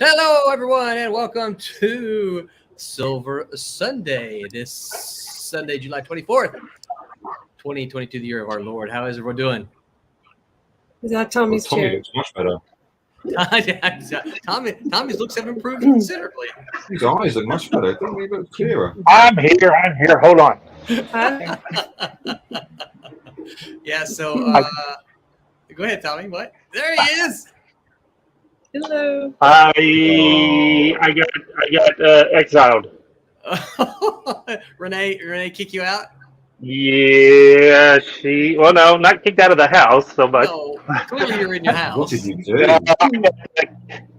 Hello, everyone, and welcome to Silver Sunday. This Sunday, July 24th, 2022, the year of our Lord. How is everyone doing? Is that Tommy's Tommy chair? looks much better. Tommy's looks have improved considerably. His eyes look much better. Don't they look clearer? I'm here. Hold on. Hi. Yeah, so go ahead, Tommy. What? There he is. Hello. I got exiled. Renee kick you out? Yeah, well, no, not kicked out of the house so much. No, clearly you're in your What house. did you do?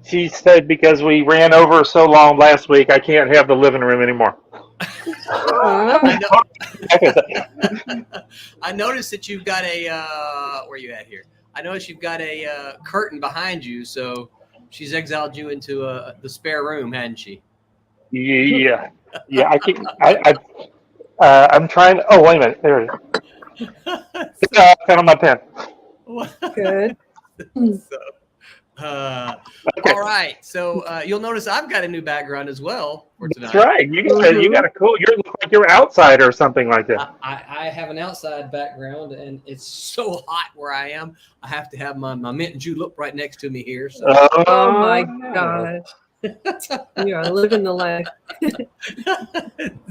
She said because we ran over so long last week, I can't have the living room anymore. I noticed that you've got a where are you at here? I noticed you've got a curtain behind you, so she's exiled you into the spare room, hadn't she? Yeah. I'm trying. Oh, wait a minute. There it is. Pen on my pen. Good. So, all right. So you'll notice I've got a new background as well for tonight. That's right. You got a cool. You look like you're outside or something like that. I have an outside background, and it's so hot where I am. I have to have my mint and julep right next to me here. So. Oh my gosh. You are living the life.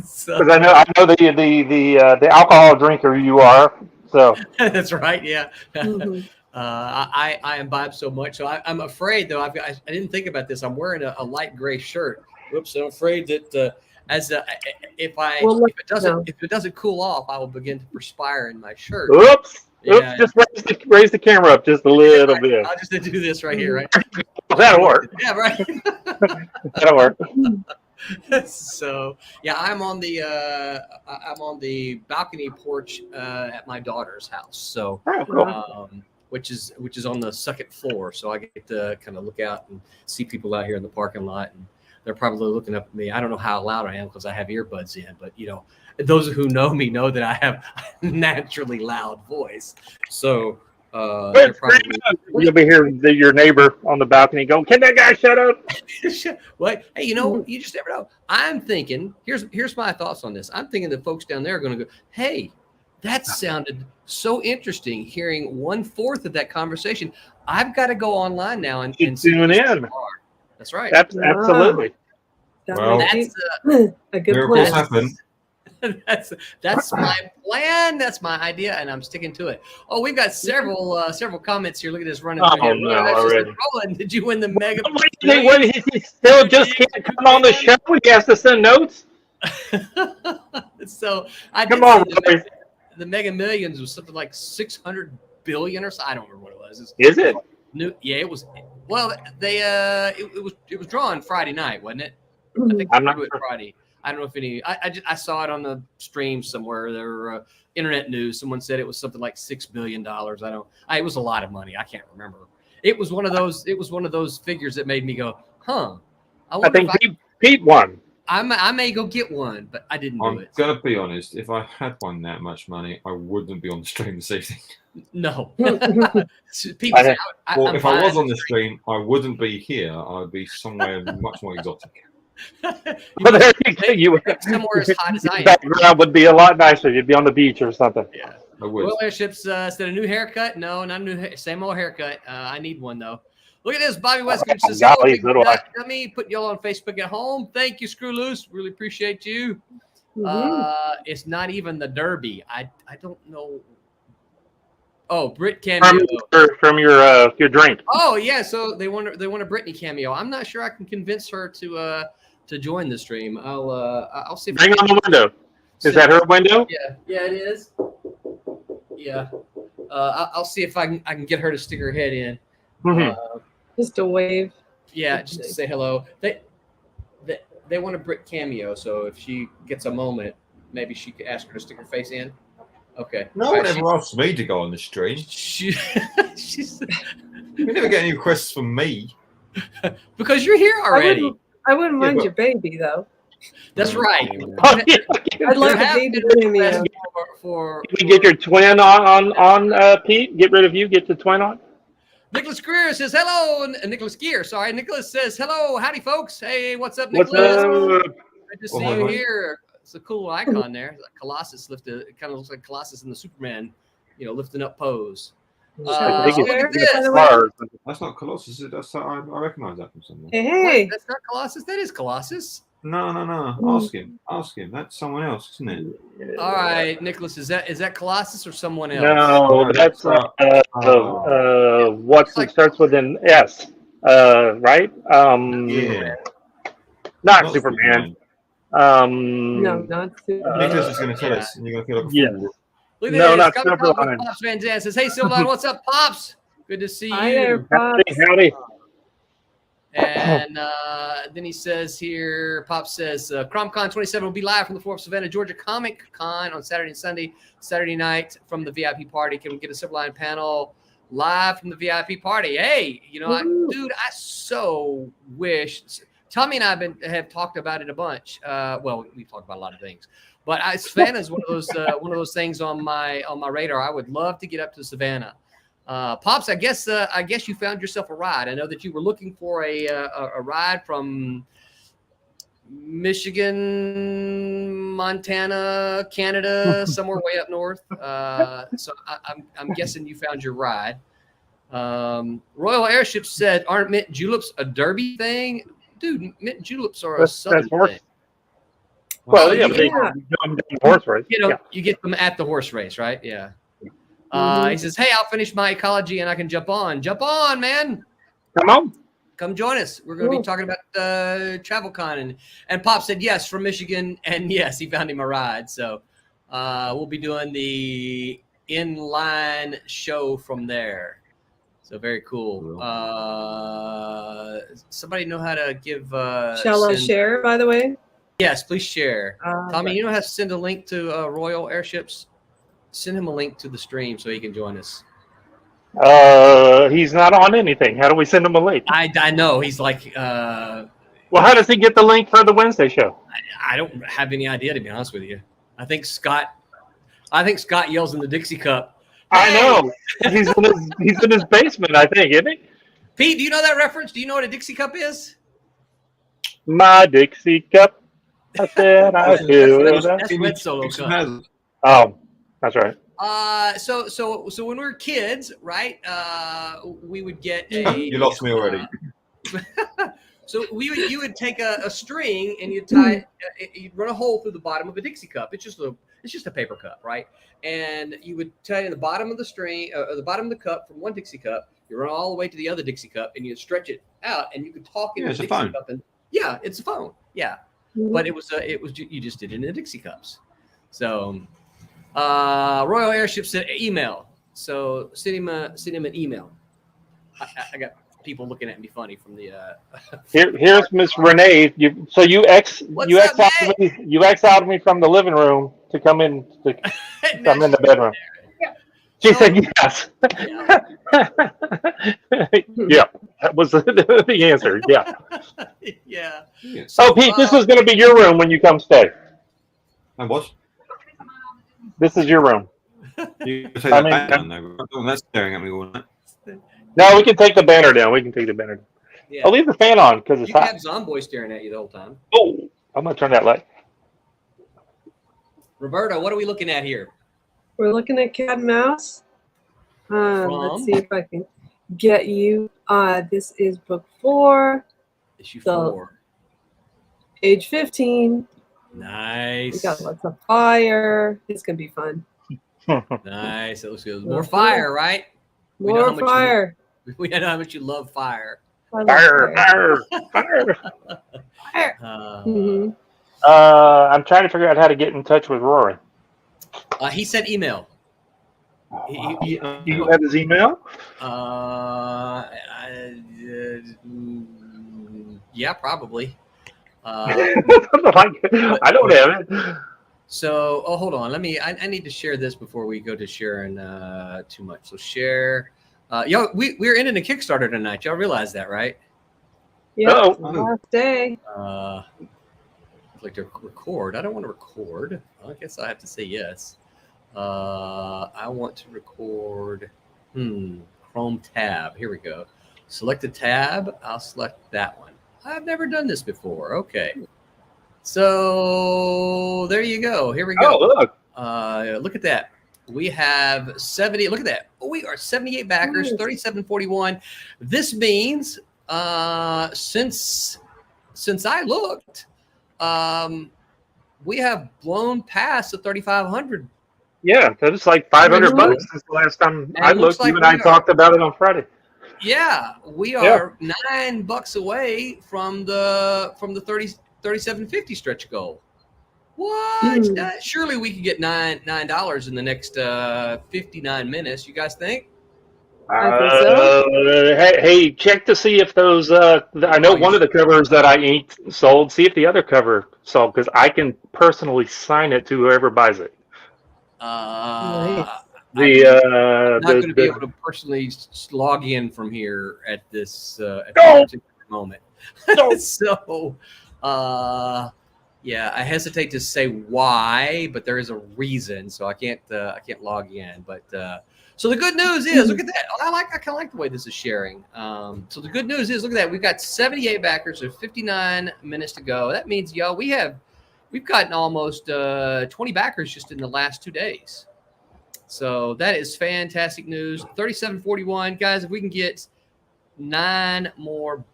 So, Because I know the alcohol drinker you are. So that's right. Yeah. Mhm. I imbibe so much, so I'm afraid though. I didn't think about this. I'm wearing a light gray shirt. Whoops! I'm afraid that if it doesn't cool off, I will begin to perspire in my shirt. oops. Yeah. Just raise the camera up just a little bit. I'll just do this right here, right? That'll work. Yeah, right. That'll work. So yeah, I'm on the balcony porch at my daughter's house. So. Oh, cool. Which is on the second floor, so I get to kind of look out and see people out here in the parking lot, and they're probably looking up at me. I don't know how loud I am because I have earbuds in, but those who know me know that I have a naturally loud voice. So they're probably You'll be hearing your neighbor on the balcony go, "Can that guy shut up?" What? Hey, you just never know. I'm thinking. Here's my thoughts on this. I'm thinking that folks down there are going to go, "Hey, that sounded so interesting, hearing 1/4 of that conversation. I've got to go online now and tune in." That's right. Absolutely. Well, That's a good miracles plan. happen. that's my plan. That's my idea, and I'm sticking to it. Oh, we've got several comments here. Look at this running through here. No, already. Roland, did you win the mega? He still just can't come on the show. He has to send notes. So I did Come on, see Roy. the Mega Millions was something like 600 billion or so. I don't remember what it was. Is it? Yeah, it was. Well, they it was drawn Friday night, wasn't it? I think I'm they not drew it sure. Friday. I don't know if any. I saw it on the stream somewhere. There were internet news. Someone said it was something like $6 billion. It was a lot of money. I can't remember. It was one of those. It was one of those figures that made me go, huh. I think Pete won. I may go get one, but I didn't do I'm it. gonna be honest. If I had won that much money, I wouldn't be on the stream this evening. No. I- Or if I was on the stream, I wouldn't be here. I'd be somewhere much more exotic. But there you go. Somewhere as hot as I am. Background would be a lot nicer. You'd be on the beach or something. Yeah. I would. Royal Airships said a new haircut. No, not a new. Same old haircut. I need one though. Look at this. Bobby Westgate says, "Hello, Golly, big little nut dummy. Put y'all on Facebook at home. Thank you, Screw Loose. Really appreciate you." It's not even the Derby. I don't know. Oh, Brit cameo. From your drink. Oh yeah, so they want a Britney cameo. I'm not sure I can convince her to join the stream. I'll see. Bring on the window. Is that her window? Yeah, it is. Yeah, I'll see if I can get her to stick her head in. Just a wave. Yeah, just to say hello. They want a Brit cameo, so if she gets a moment, maybe she could ask her to stick her face in. Okay. No one ever asked me to go on the stream. She's You never get any requests from me. because you're here already. I wouldn't mind but- your baby though. That's right. I'd like There a have baby been cameo. requests for Can we get your twin on Pete? Get rid of you. Get the twin on. Nicholas Greer says hello. Nicholas Gear, sorry. Nicholas says hello. Howdy, folks. Hey, what's up, What's Nicholas? up? Good to see you here. It's a cool icon there. Like Colossus lifted. It kind of looks like Colossus in the Superman, lifting up pose. I think Look it's at this. Mars. That's not Colossus. I recognize that from somewhere. Hey, Wait, that's not Colossus. That is Colossus. No. Ask him. That's someone else, isn't it? All right, Nicholas, is that Colossus or someone else? No, that's what's it starts with an S. Right? Yeah. Not Superman. no, not Superman. Nicholas is going to tell us, and you're going to feel like a Yes. fool. Look at No, this. not Coming from Silverline. Pops Van Zandt says, "Hey, Silverline, what's up, Pops? Good to see you." Hi there, Pops. Howdy. And then he says here, Pop says, CromCon 27 will be live from the 4th Savannah, Georgia Comic Con on Saturday and Sunday. Saturday night from the VIP party. Can we get a Silverline panel live from the VIP party? Hey, dude, I so wish. Tommy and I have talked about it a bunch. Well, we've talked about a lot of things, but Savannah is one of those things on my radar. I would love to get up to Savannah. Pops, I guess you found yourself a ride. I know that you were looking for a ride from Michigan, Montana, Canada, somewhere way up north. So I'm guessing you found your ride. Royal Airship said, "Aren't mint juleps a derby thing?" Dude, mint juleps are a southern horse. thing. Well, yeah, you they get- do the horse race. You get them at the horse race, right? Yeah. He says, "Hey, I'll finish my ecology and I can jump on. Jump on, man. Come on. Come join us. We're going to be talking about TravelCon." And Pop said, yes, from Michigan. And yes, he found him a ride. So we'll be doing the inline show from there. So very cool. Somebody know how to give. Shall I share, by the way? Yes, please share. Tommy, right. you know how to send a link to Royal Airships? Send him a link to the stream so he can join us. He's not on anything. How do we send him a link? I know. He's like, Well, how does he get the link for the Wednesday show? I don't have any idea, to be honest with you. I think Scott yells in the Dixie cup. I know. He's in his basement, I think, isn't he? Pete, do you know that reference? Do you know what a Dixie cup is? My Dixie cup. I said I do. That's Red Solo cup. Oh, that's right. So when we were kids, right? We would get a. You lost me already. So you would take a string and you'd tie you'd run a hole through the bottom of a Dixie cup. It's just a paper cup, right? And you would tie in the bottom of the string or the bottom of the cup from one Dixie cup. You run all the way to the other Dixie cup and you stretch it out and you could talk in the Dixie cup. And yeah, it's a phone. Yeah, but it was you just did it in the Dixie cups. So Royal Airship said email. So send him an email. I got people looking at me funny from the. Here's Miss Renee. You exiled me from the living room to come in come in the bedroom. She said yes. Yeah, that was the answer. Yeah. Yeah. So, Pete, this is going to be your room when you come stay. And what? This is your room. You can take that down there. That's staring at me all night. No, we can take the banner down. We can take the banner down. Yeah. I'll leave the fan on because it's You can hot. have Zomboy staring at you the whole time. Oh, I'm going to turn that light. Roberta, what are we looking at here? We're looking at Cat and Mouse. Let's see if I can get you. This is book 4. Issue 4. Age 15. Nice. We got lots of fire. It's going to be fun. Nice. It looks good. More fire, right? More fire. We know how much you love fire. Fire. I'm trying to figure out how to get in touch with Rory. He said email. You have his email? Yeah, probably. I don't have it. So, hold on. I need to share this before we go to sharing too much. So share. We're ending a Kickstarter tonight. Y'all realize that, right? Yeah. Last day. I'd like to record. I don't want to record. I guess I have to say yes. I want to record. Chrome tab. Here we go. Select a tab. I'll select that one. I've never done this before. Okay. So there you go. Here we go. Oh, look. Look at that. We have 70. Look at that. We are 78 backers, 37.41. This means since I looked, we have blown past the 3,500. Yeah, that was like $500 since the last time I looked. You and I talked about it on Friday. Yeah, we are $9 away from the 37.50 stretch goal. What? Surely we could get $9 in the next 59 minutes. You guys think? I think so. Hey, check to see if those. I know one of the covers that I inked sold. See if the other cover sold, because I can personally sign it to whoever buys it. Nice. I'm not going to be able to personally log in from here at this moment. So, yeah, I hesitate to say why, but there is a reason, so I can't log in. But so the good news is, look at that. I kind of like the way this is sharing. So the good news is, look at that. We've got 78 backers. There's 59 minutes to go. That means, y'all, we've gotten almost 20 backers just in the last 2 days. So that is fantastic news. 37.41, guys. If we can get $9 more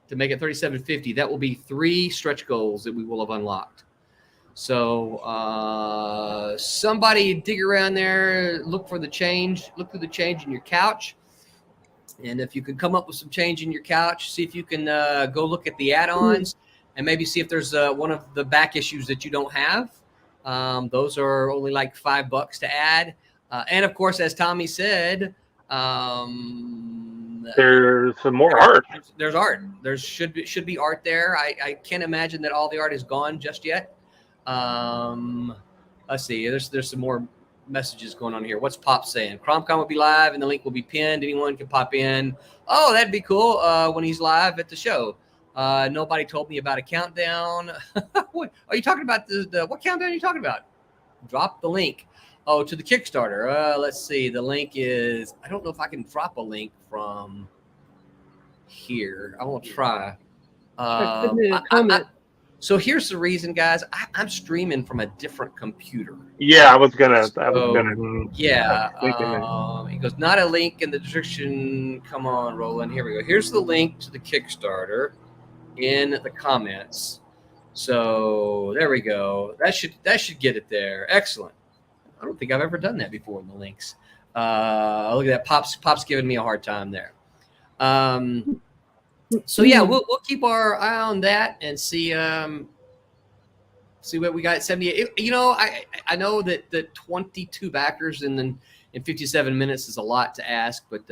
to make it 37.50, that will be 3 stretch goals that we will have unlocked. So somebody dig around there, look through the change in your couch. And if you can come up with some change in your couch, see if you can go look at the add-ons and maybe see if there's one of the back issues that you don't have. Those are only like $5 to add. And of course, as Tommy said, there's some more art. There's art. There should be art there. I can't imagine that all the art is gone just yet. Let's see. There's some more messages going on here. What's Pop saying? CromCon will be live and the link will be pinned. Anyone can pop in. Oh, that'd be cool. When he's live at the show. Nobody told me about a countdown. What are you talking about? What countdown are you talking about? Drop the link. Oh, to the Kickstarter. Let's see. The link is, I don't know if I can drop a link from here. I won't try. So here's the reason, guys. I'm streaming from a different computer. Yeah, I was gonna. Yeah. He goes, not a link in the description. Come on, Roland. Here we go. Here's the link to the Kickstarter in the comments. So there we go. That should get it there. Excellent. I don't think I've ever done that before in the links. Look at that. Pop's giving me a hard time there. So yeah, we'll keep our eye on that and see what we got at 78. You know, I know that the 22 backers in 57 minutes is a lot to ask, but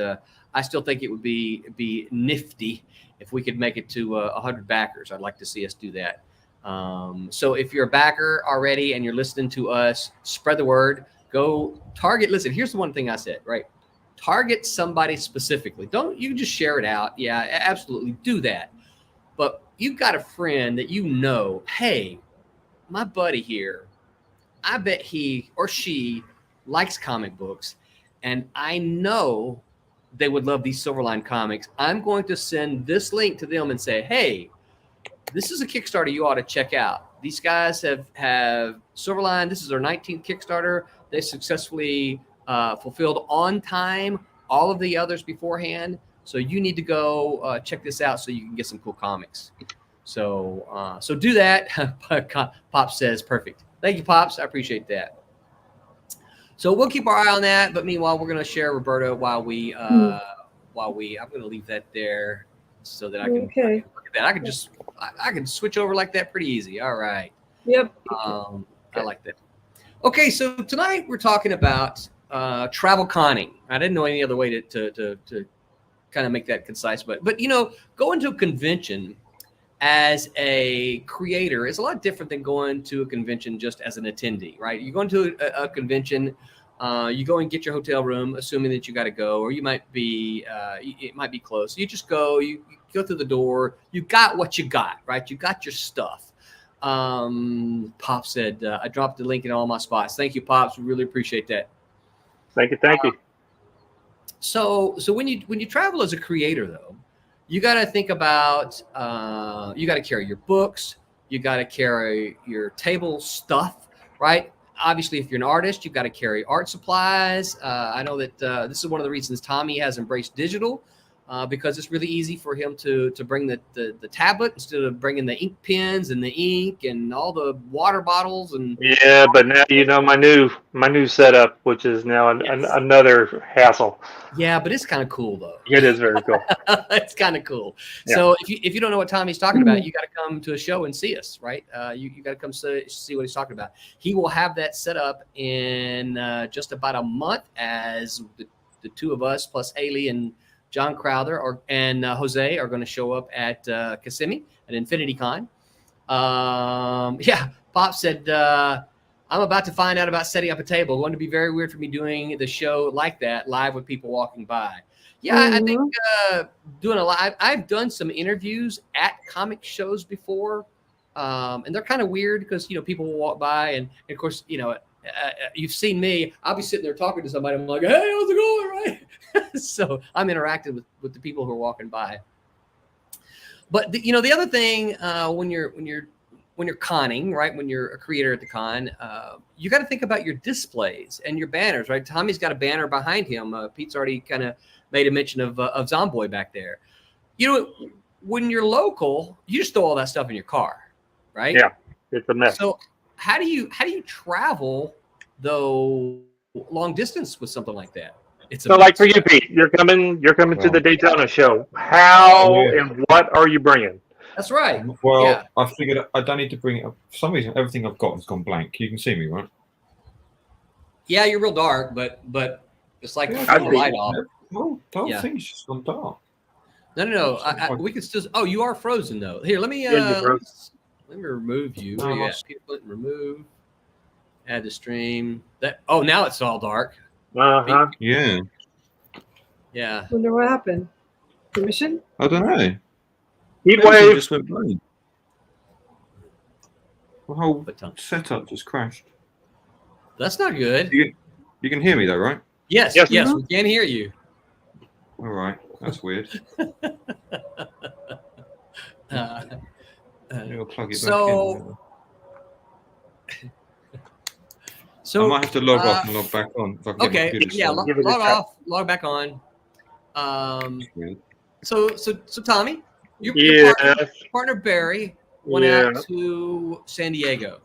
I still think it would be nifty if we could make it to 100 backers. I'd like to see us do that. So if you're a backer already and you're listening to us, spread the word. Go target. Listen, here's the one thing I said, right? Target somebody specifically. You can just share it out. Yeah, absolutely. Do that. But you've got a friend that you know, hey, my buddy here, I bet he or she likes comic books, and I know they would love these Silverline comics. I'm going to send this link to them and say, hey, this is a Kickstarter you ought to check out. These guys have Silverline. This is their 19th Kickstarter. They successfully fulfilled on time all of the others beforehand. So you need to go check this out so you can get some cool comics. So do that. Pops says, perfect. Thank you, Pops. I appreciate that. So we'll keep our eye on that. But meanwhile, we're going to share Roberta while I'm going to leave that there so that I can look at that. I can switch over like that pretty easy. All right. Yep. I like that. Okay, so tonight we're talking about travel conning. I didn't know any other way to kind of make that concise, but you know, going to a convention as a creator is a lot different than going to a convention just as an attendee, right? You're going to a convention, you go and get your hotel room, assuming that you got to go, or you might be, it might be close. You just go, you go through the door, you got what you got, right? You got your stuff. Pop said, I dropped the link in all my spots. Thank you, Pops. We really appreciate that. Thank you. So when you travel as a creator, though, you got to think about you got to carry your books, you got to carry your table stuff, right? Obviously, if you're an artist, you've got to carry art supplies. I know that this is one of the reasons Tommy has embraced digital. Because it's really easy for him to bring the tablet instead of bringing the ink pens and the ink and all the water bottles and Yeah, but now you know my new setup, which is now another hassle. yeah, but it's kind of cool though. It is very cool. It's kind of cool. Yeah. So if you don't know what Tommy's talking about, you got to come to a show and see us, right? You got to come see what he's talking about. He will have that set up in just about a month, as the two of us plus Haley and John Crowther and Jose are going to show up at Kissimmee at Infinity Con. Pop said, I'm about to find out about setting up a table. It's going to be very weird for me doing the show like that, live with people walking by. Yeah, I think doing a live, I've done some interviews at comic shows before, and they're kind of weird because, people will walk by and of course, you've seen me. I'll be sitting there talking to somebody. I'm like, hey, how's it going, right? So I'm interacting with the people who are walking by. But the other thing when you're conning, right? When you're a creator at the con, you got to think about your displays and your banners, right? Tommy's got a banner behind him. Pete's already kind of made a mention of Zomboy back there. When you're local, you just throw all that stuff in your car, right? Yeah, it's a mess. So how do you travel though long distance with something like that? So like for you, Pete, you're coming to the Daytona show. How and what are you bringing? That's right. Well, Yeah. I figured I don't need to bring it up. For some reason, everything I've got has gone blank. You can see me, right? Yeah, you're real dark, but it's like I the light off. Well, the whole Yeah. thing's just gone dark. No. We could still. Oh, you are frozen though. Here, let me let me remove you. Oh, Yeah, remove. Add the stream. Now it's all dark. Uh-huh. Yeah. Yeah. Wonder what happened. Permission? I don't know. Heat Everything wave. just went blank. The whole But, setup just crashed. that's not good. You can hear me though, right? Yes, Yes. we can hear you. All right. That's weird. I'll plug it So- back in. So I might have to log off and log back on. If I can get my okay, computer yeah, started. Give it a log try. off, log back on. Weird. So Tommy, your partner Barry went out to San Diego,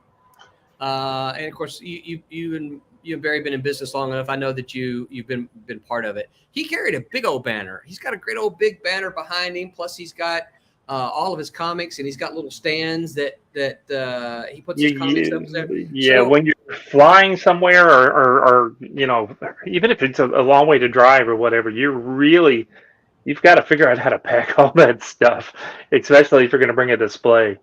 and of course you and Barry have been in business long enough. I know that you've been part of it. He carried a big old banner. He's got a great old big banner behind him. Plus he's got all of his comics, and he's got little stands that he puts his comics up there. Yeah, So- when you're flying somewhere or even if it's a long way to drive or whatever, you've got to figure out how to pack all that stuff, especially if you're going to bring a display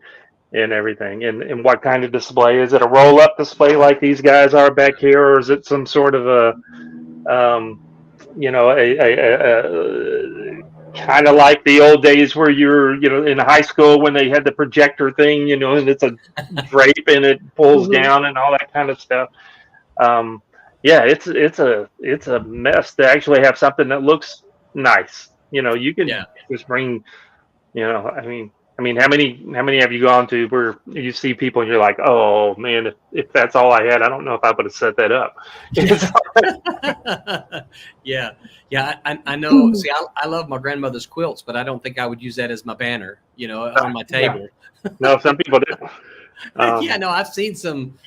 and everything. And what kind of display? Is it a roll-up display like these guys are back here, or is it some sort of a kind of like the old days where you're, in high school when they had the projector thing, and it's a drape and it pulls down and all that kind of stuff. It's a mess to actually have something that looks nice. You can just bring, I mean, how many have you gone to where you see people and you're like, oh man, if that's all I had, I don't know if I would have set that up. Yeah. I know. See, I love my grandmother's quilts, but I don't think I would use that as my banner, on my table. No, some people do. I've seen some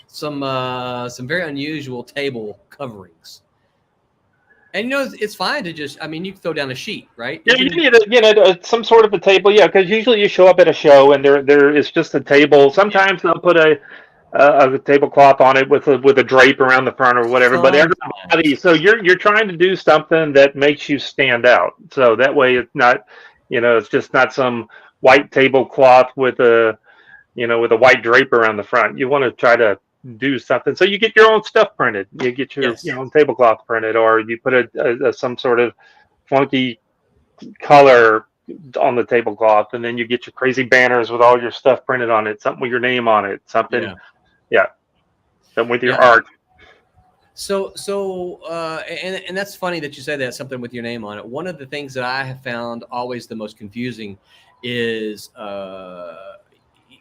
very unusual table coverings. And it's fine to just, you can throw down a sheet, right? Yeah, you need some sort of a table, because usually you show up at a show and there is just a table. Sometimes they'll put a tablecloth on it with a drape around the front or whatever. But everybody, so you're trying to do something that makes you stand out. So that way it's not, it's just not some white tablecloth with a white drape around the front. You want to try to do something. So you get your own stuff printed. You get your own tablecloth printed, or you put some sort of funky color on the tablecloth, and then you get your crazy banners with all your stuff printed on it, something with your name on it, something, something with your art. And that's funny that you say that, something with your name on it. One of the things that I have found always the most confusing is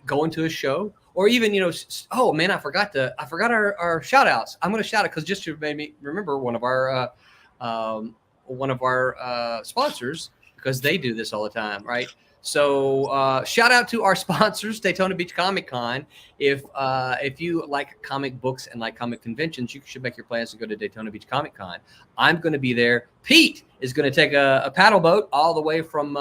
going to a show, or even, oh man, I forgot our shout outs. I'm going to shout it because just to made me remember one of our sponsors, because they do this all the time, right? So shout out to our sponsors, Daytona Beach Comic Con. If you like comic books and like comic conventions, you should make your plans to go to Daytona Beach Comic Con. I'm going to be there. Pete is going to take a paddle boat all the way from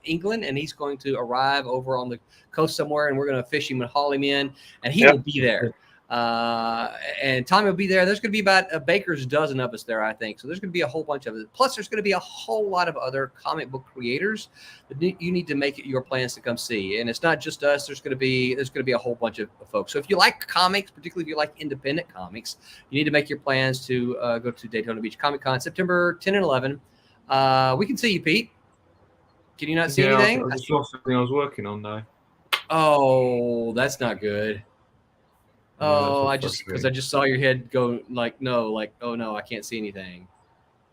England, and he's going to arrive over on the coast somewhere, and we're going to fish him and haul him in, and he will be there. And Tommy will be there. There's going to be about a baker's dozen of us there, I think. So there's going to be a whole bunch of it. Plus, there's going to be a whole lot of other comic book creators that you need to make it your plans to come see. And it's not just us. There's going to be a whole bunch of folks. So if you like comics, particularly if you like independent comics, you need to make your plans to go to Daytona Beach Comic Con, September 10 and 11. We can see you, Pete. Can you not see anything? I just lost something I was working on though. Oh, that's not good. Oh, because I just saw your head go oh no, I can't see anything.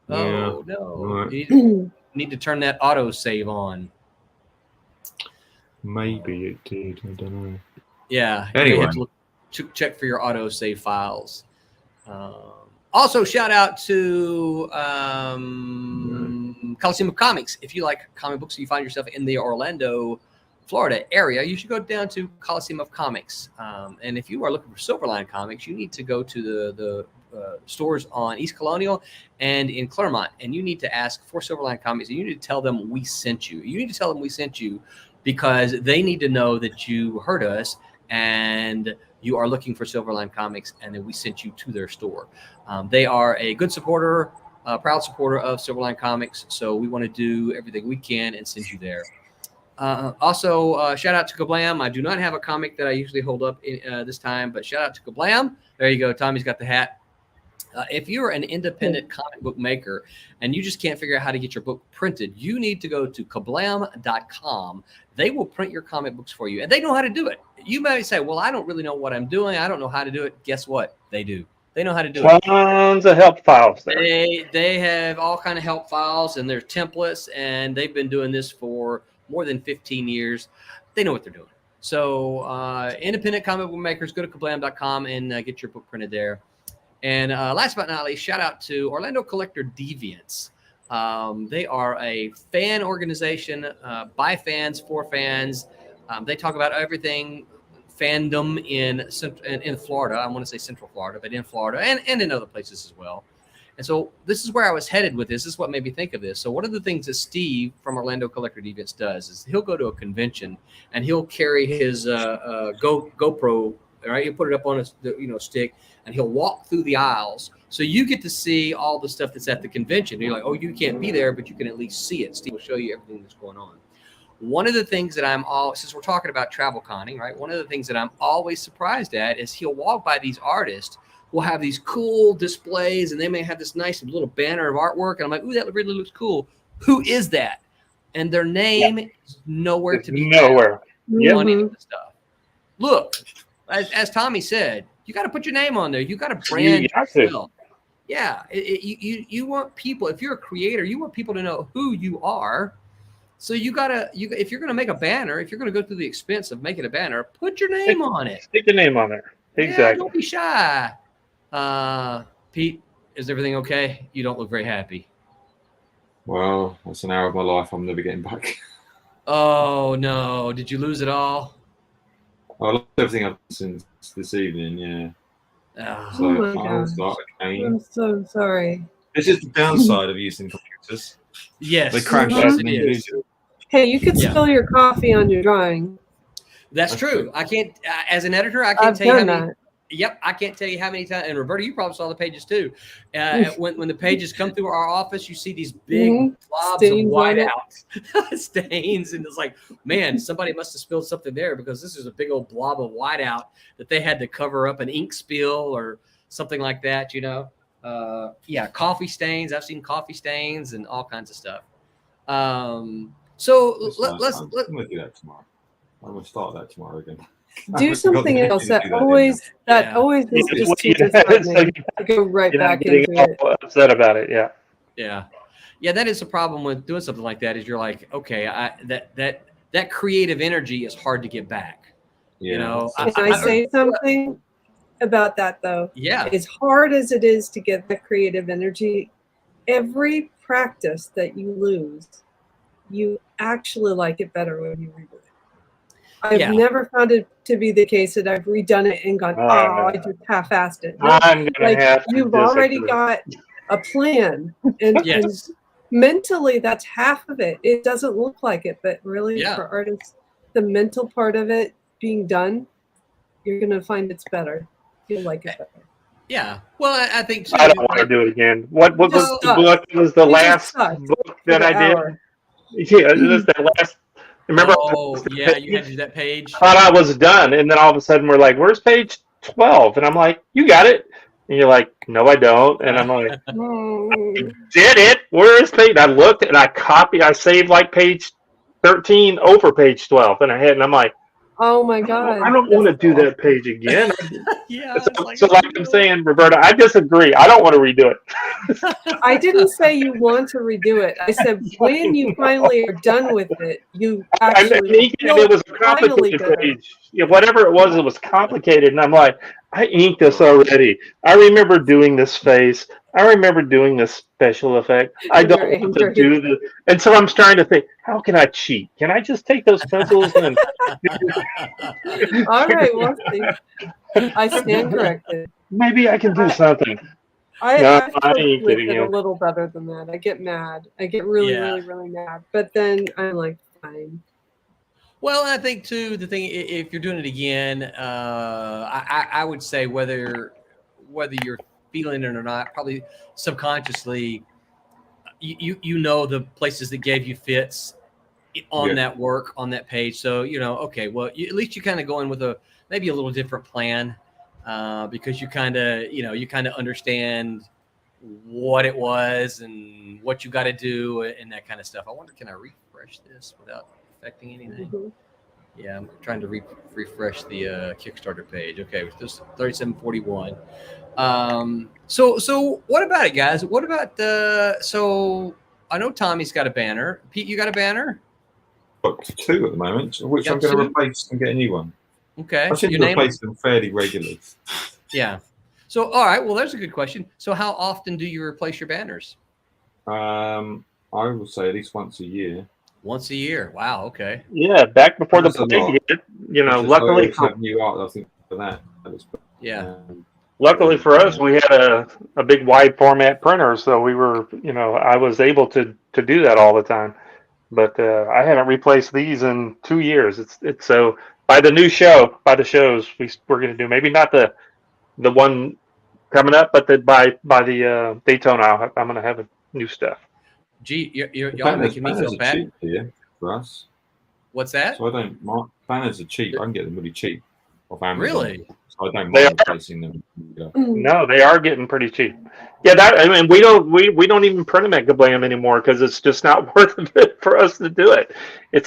Oh no, Right. you need to turn that auto save on. Maybe it did. I don't know. Yeah. Anyway, you have to check for your auto save files. Also, shout out to Coliseum Comics. If you like comic books and you find yourself in the Orlando, Florida area, you should go down to Coliseum of Comics. And if you are looking for Silverline Comics, you need to go to the stores on East Colonial and in Claremont, and you need to ask for Silverline Comics, and you need to tell them we sent you. You need to tell them we sent you because they need to know that you heard us and you are looking for Silverline Comics, and then we sent you to their store. They are a good supporter, proud supporter of Silverline Comics, so we want to do everything we can and send you there. Also, shout out to Kablam. I do not have a comic that I usually hold up this time, but shout out to Kablam. There you go. Tommy's got the hat. If you're an independent comic book maker and you just can't figure out how to get your book printed, you need to go to kablam.com. They will print your comic books for you, and they know how to do it. You might say, well, I don't really know what I'm doing. I don't know how to do it. Guess what? They do. They know how to do it. Tons of help files there. They have all kind of help files, and there's templates, and they've been doing this for more than 15 years. They know what they're doing. So independent comic book makers, go to kablam.com and get your book printed there. And last but not least, shout out to Orlando Collector Deviants. They are a fan organization by fans, for fans. They talk about everything fandom in Florida. I want to say Central Florida, but in Florida and in other places as well. And so this is where I was headed with this. This is what made me think of this. So one of the things that Steve from Orlando Collector Deviants does is he'll go to a convention and he'll carry his GoPro, right? He'll put it up on a stick, and he'll walk through the aisles. So you get to see all the stuff that's at the convention. You're like, oh, you can't be there, but you can at least see it. Steve will show you everything that's going on. One of the things that since we're talking about travel conning, right? One of the things that I'm always surprised at is he'll walk by these artists who will have these cool displays, and they may have this nice little banner of artwork. And I'm like, ooh, that really looks cool. Who is that? And their name is nowhere to be found on any of the stuff. Look, as Tommy said, you got to put your name on there. You got to brand yourself. Yeah, you want people. If you're a creator, you want people to know who you are. So if you're going to make a banner, if you're going to go through the expense of making a banner, put your name on it. Stick your name on there. Exactly. Yeah, don't be shy. Pete, is everything okay? You don't look very happy. Well, that's an hour of my life I'm never getting back. Oh no! Did you lose it all? I lost everything up since this evening. Yeah. Oh, So my I'll gosh. start again. I'm so sorry. This is the downside of using computers. yes, They crash Yes, out it and is. Hey, you could Yeah. spill your coffee on your drawing. That's true. I can't, as an editor, I can't I've tell you how done many. that. Yep, I can't tell you how many times. And Roberta, you probably saw the pages too. When the pages come through our office, you see these big blobs Stains of on it. whiteout stains, and it's like, man, somebody must have spilled something there because this is a big old blob of whiteout that they had to cover up an ink spill or something like that. Coffee stains. I've seen coffee stains and all kinds of stuff. So I'm let's going to do that tomorrow. I'm going to start that tomorrow again. do something else that Yeah. always is Yeah, just too you know, so disheartening to go right you're not back getting into it. all upset about it. Yeah. Yeah. That is the problem with doing something like that. Is you're like, okay, that creative energy is hard to get back. You know, Can I say something about that though? Yeah. As hard as it is to get the creative energy, every practice that you lose, you actually like it better when you redo it. I've never found it to be the case that I've redone it and gone, I just half-assed it. No, I'm gonna like have to you've already disagree. got a plan, and mentally that's half of it. It doesn't look like it, but really for artists, the mental part of it being done, you're gonna find it's better. You'll like it better. Yeah. Well, I think too. I don't want to do it again. What was the book? It was the last book that I did. Yeah, it was that last. Remember? Oh, yeah, you had to do that page. I thought I was done, and then all of a sudden we're like, "Where's page 12?" And I'm like, "You got it." And you're like, "No, I don't." And I'm like, "I did it. Where is page?" And I looked and I saved like page 13 over page 12 in my head, and I'm like, "Oh my god, I don't want to do that page again." Yeah. So like I'm saying, Roberta, I disagree. I don't want to redo it. I didn't say you want to redo it. I said when you finally are done with it, you actually it was a complicated page. Yeah, whatever it was complicated, and I'm like, I inked this already. I remember doing this face. I remember doing this special effect. I don't want to do this, and so I'm trying to think, how can I cheat? Can I just take those pencils and? All right, we'll see. I stand corrected. Maybe I can do something. I ain't with kidding it you. a little better than that. I get mad. I get really mad. But then I'm like, fine. Well, I think too the thing, if you're doing it again, I would say whether you're feeling it or not, probably subconsciously, you know the places that gave you fits on that work on that page. So okay, well at least you kind of go in with maybe a little different plan. Because you kind of understand what it was and what you got to do and that kind of stuff. I wonder, can I refresh this without affecting anything? Mm-hmm. Yeah, I'm trying to refresh the Kickstarter page. Okay, with this 3741. So what about it, guys? What about so I know Tommy's got a banner. Pete, you got a banner? Got 2 at the moment, which I'm going to replace and get a new one. Okay. I seem to replace them fairly regularly. Yeah. So, all right. Well, there's a good question. So, how often do you replace your banners? I would say at least once a year. Once a year. Wow. Okay. Yeah, back before the plague hit. Luckily for new art, I think for that. Yeah. Luckily for us, we had a big wide format printer, so we were, I was able to do that all the time. But I haven't replaced these in 2 years. It's so. By the shows we're going to do, maybe not the one coming up, but by the Daytona, I'm going to have new stuff. Gee, y'all making me feel bad. Cheap here for us. What's that? So I don't. Banners are cheap. I can get them really cheap off Amazon. Really? So I don't mind replacing them. Yeah. No, they are getting pretty cheap. Yeah, we don't even print them at Gablam anymore because it's just not worth it for us to do it.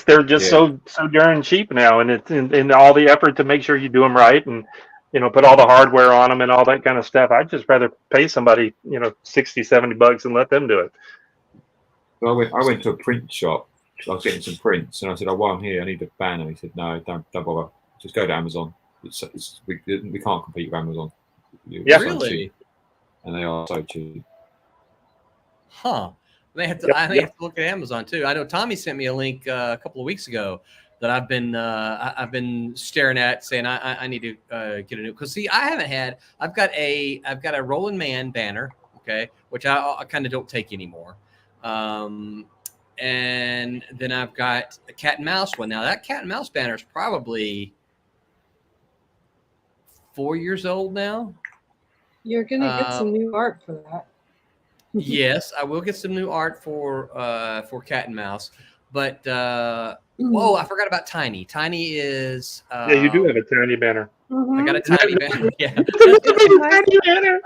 They're just so darn cheap now, and it's in all the effort to make sure you do them right and put all the hardware on them and all that kind of stuff. I'd just rather pay somebody $60-$70 and let them do it. So I went to a print shop. I was getting some prints, and I said, "While I'm here, I need a banner." He said, "No, don't bother. Just go to Amazon. We can't compete with Amazon." Really? And they are so cheap. Huh. I have to look at Amazon too. I know Tommy sent me a link a couple of weeks ago that I've been staring at, saying I need to get a new. Because see, I've got a Rollin' Man banner, okay, which I kind of don't take anymore. And then I've got a cat and mouse one. Now that cat and mouse banner is probably 4 years old now. You're gonna get some new art for that. Yes, I will get some new art for cat and mouse. But whoa, I forgot about Tiny. Tiny is you do have a Tiny banner. I got a Tiny banner. Yeah. Tiny banner.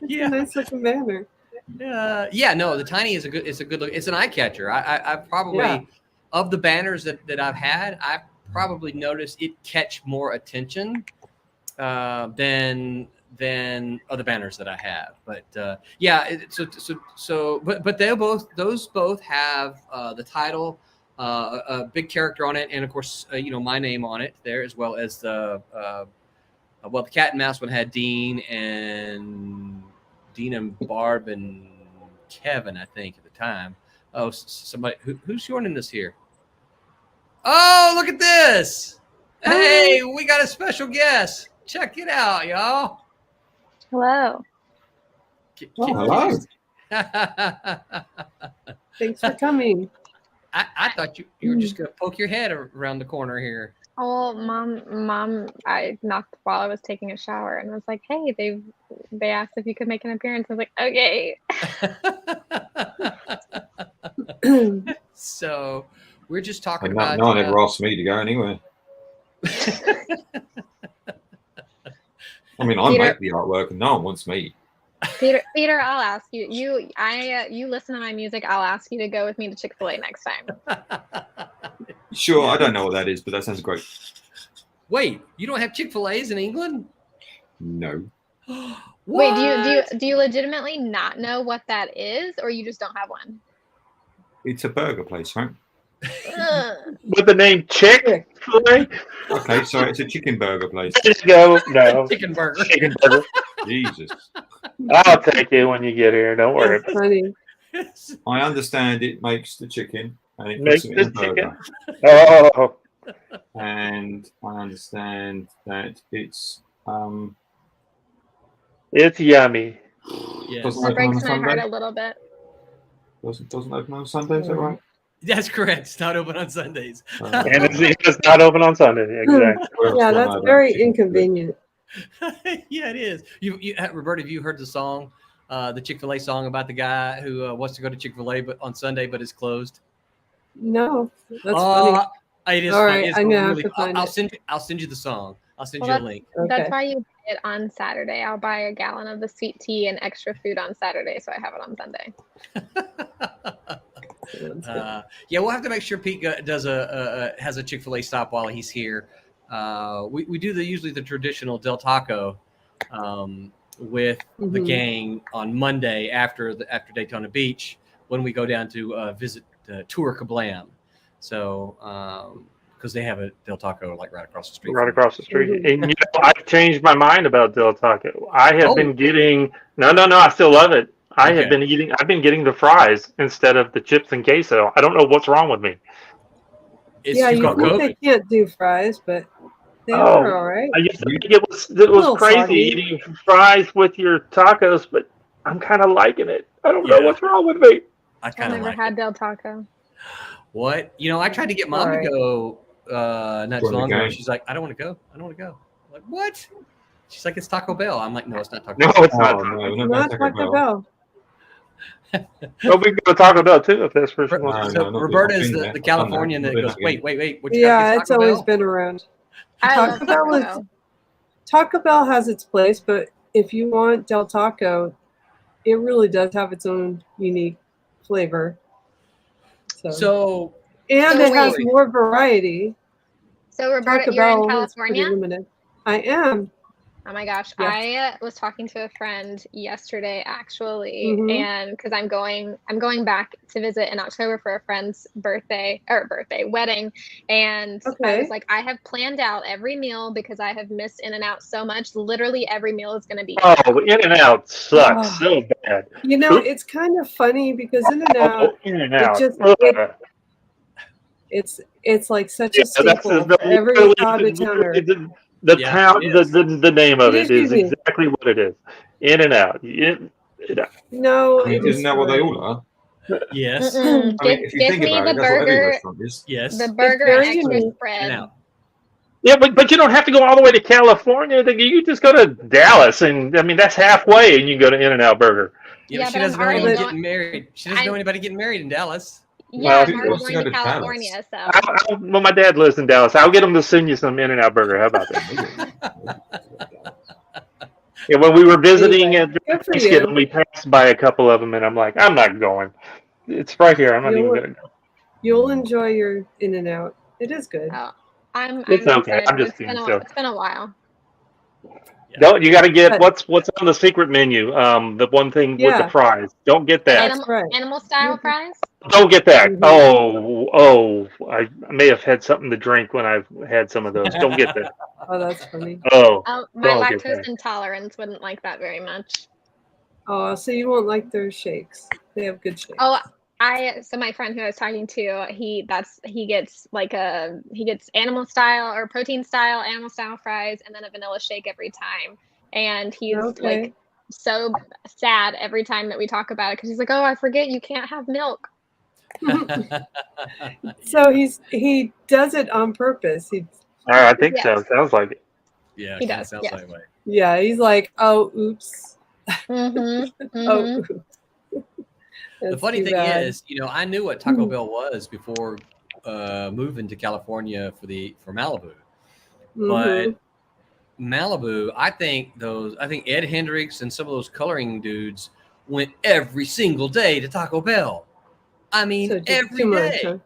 Yeah, nice looking banner. Yeah, no, the Tiny is a good look. It's an eye catcher. I probably of the banners that I've had, I probably notice it catch more attention than other banners that I have. But but those both have the title, a big character on it, and of course my name on it there, as well as the the cat and mouse one had Dean and Barb and Kevin, I think, at the time. Oh, somebody who's joining us here? Oh, look at this! Hey, we got a special guest. Check it out, y'all. Hello. Hello. Thanks for coming. I thought you were just gonna poke your head around the corner here. Oh, mom, I knocked while I was taking a shower and was like, hey, they asked if you could make an appearance. I was like, okay. So we're just talking And about. no one ever asked me to go anywhere. I mean, I Peter, make the artwork, and no one wants me. Peter, I'll ask you. You listen to my music. I'll ask you to go with me to Chick-fil-A next time. Sure, I don't know what that is, but that sounds great. Wait, you don't have Chick-fil-A's in England? No. Wait, do you legitimately not know what that is, or you just don't have one? It's a burger place, right? With the name Chick-fil-A? Okay, so it's a chicken burger place. Just go. No. Chicken burger. Chicken burger. Jesus. I'll take it when you get here. Don't worry. That's funny. I understand it makes the chicken and it Makes puts it in a the chicken. burger. Oh, And I understand that it's yummy. Yes. Doesn't That open on breaks a my heart Sunday. a little bit. Doesn't open on Sunday, is that right? That's correct. It's not open on Sundays. And it's not open on Sunday. Exactly. Yeah, that's very inconvenient. Yeah, it is. You Roberta, have you heard the song, the Chick-fil-A song about the guy who wants to go to Chick-fil-A but on Sunday but is closed? No, that's funny. It is All funny. right, It's I'm gonna have really, to find I'll it. send you the song. I'll send Well, you a link. That's Okay. why you buy it on Saturday. I'll buy a gallon of the sweet tea and extra food on Saturday, so I have it on Sunday. Yeah, we'll have to make sure Pete does has a Chick-fil-A stop while he's here. We do usually the traditional Del Taco with the gang on Monday after Daytona Beach when we go down to visit Tour Kablam. So because they have a Del Taco like right across the street. Right across the street. And I've changed my mind about Del Taco. I have been getting no, I still love it. I've been getting the fries instead of the chips and queso. I don't know what's wrong with me. Yeah, you think COVID. they can't do fries, but they are all right. I used to think it was crazy soggy. eating fries with your tacos, but I'm kind of liking it. I don't know what's wrong with me. I kind I've of never like had it. Del Taco. What? I tried to get Mom to go not too long ago. Okay. She's like, I don't want to go. I'm like, what? She's like, it's Taco Bell. I'm like, no, it's not Taco No, Bell. it's not. No, Not Taco Bell. Well, we can go to Taco Bell too if that's where she So wants. No, not Roberta been is there. the I've Californian done that that. goes, wait. What you Yeah, got? it's always been around. I Taco love Bell Taco is- Bell. Taco Bell has its place, but if you want Del Taco, it really does have its own unique flavor. So And So it has wait. more variety. So Roberta, Taco you're in Bell is pretty California? limited. I am. Oh my gosh, Yes. I was talking to a friend yesterday actually, Mhm. and because I'm going back to visit in October for a friend's wedding, and I Okay. was like, I have planned out every meal because I have missed In-N-Out so much. Literally every meal is going to be Oh, In-N-Out sucks so bad. It's kind of funny because In-N-Out, In-N-Out. just- Ugh. it's like such Yeah, a staple for every out of towner. The Yeah, town, it is. the name of it is Excuse me. exactly what it is. In-N-Out. No, I mean, it isn't that what they all are? yes, Mm-mm. I mean, if you Give think me about the it, that's what every burger, restaurant is. yes. the burger very and extra unique. spread. In-N-Out. Yeah, but you don't have to go all the way to California. You just go to Dallas, and I mean that's halfway, and you can go to In-N-Out Burger. Yeah, Yeah, but she but I'm doesn't know already anybody going- getting married. She doesn't know anybody getting married in Dallas. Yeah, Well, I'm who already wants to going go to to Dallas? California, so Well, my dad lives in Dallas. I'll get him to send you some In-N-Out Burger. How about that? Yeah, when we were visiting Anyway, at good for Thanksgiving, you. we passed by a couple of them, and I'm like, I'm not going. It's right here. I'm not even You'll- going to go. You'll enjoy your In-N-Out. It is good. oh, It's okay. good. I'm just It's been kidding. So, it's been a while. don't you got to get what's on the secret menu? The one thing with the Yeah. fries. Don't get that. That's right. Animal style Mhm. fries. Don't get that. Mhm. Oh, I may have had something to drink when I've had some of those. Don't get that. Oh, that's funny. Oh, My don't get lactose that. intolerance wouldn't like that very much. Oh, so you won't like their shakes. They have good shakes. Oh, so my friend who I was talking to, he gets he gets animal style or protein style animal style fries and then a vanilla shake every time. And he's Okay. like so sad every time that we talk about it because he's like, "Oh, I forget you can't have milk." So he does it on purpose. I think Yes. so. Sounds like it. Yeah, He it kinda does, sounds yes. that way. Yeah, he's like, oh, oops. Mm-hmm. Oh, oops. The That's funny too thing bad. is, I knew what Taco Bell was before moving to California for Malibu. But Mhm. Malibu, I think Ed Hendricks and some of those coloring dudes went every single day to Taco Bell. I mean, So just every too much, day. huh?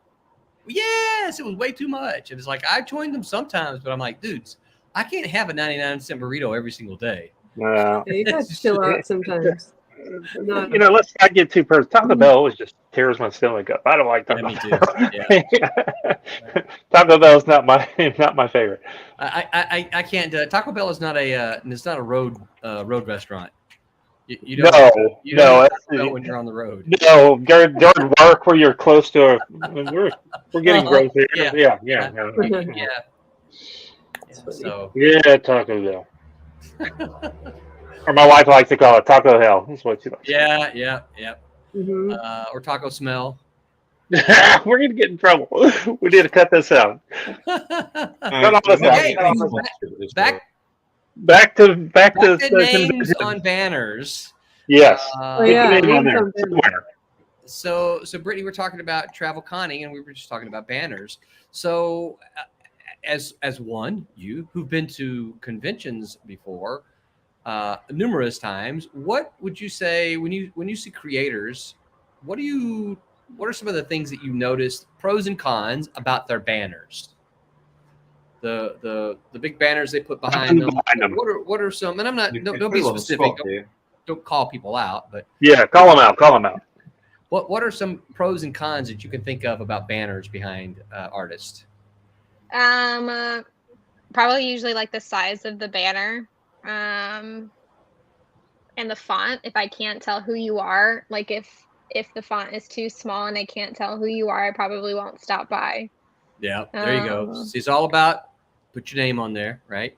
Yes, it was way too much. And it's like I joined them sometimes, but I'm like, dudes, I can't have a 99-cent burrito every single day. Yeah, you gotta chill out sometimes. Not- Let's not get too personal. Taco Bell always just tears my stomach up. I don't like Taco me too. Bell. Yeah. Taco Bell's not my favorite. I can't. Taco Bell is not a road restaurant. You No, don't eat no, Taco Bell when you're on the road. no. During work where you're close to we're getting gross here. Yeah. Yeah. So Yeah, Taco Bell. Or my wife likes to call it Taco Hell. That's what she likes. yeah. Mhm. Or taco smell. We're gonna get in trouble. We need to cut this out. Cut all this out. Hey, back to names on banners. Yes. Yeah, Name on there. names on banners. So Brittany, we're talking about travel conning, and we were just talking about banners. So, as one who've been to conventions before, numerous times, what would you say when you see creators? What are some of the things that you noticed, pros and cons about their banners? The big banners they put behind them. What are some? And I'm not. Don't be specific. Don't call people out, but yeah, call them out. What are some pros and cons that you can think of about banners behind artists? Probably usually like the size of the banner, and the font. If I can't tell who you are, like if the font is too small and I can't tell who you are, I probably won't stop by. Yeah, there you go. See, it's all about put your name on there, right?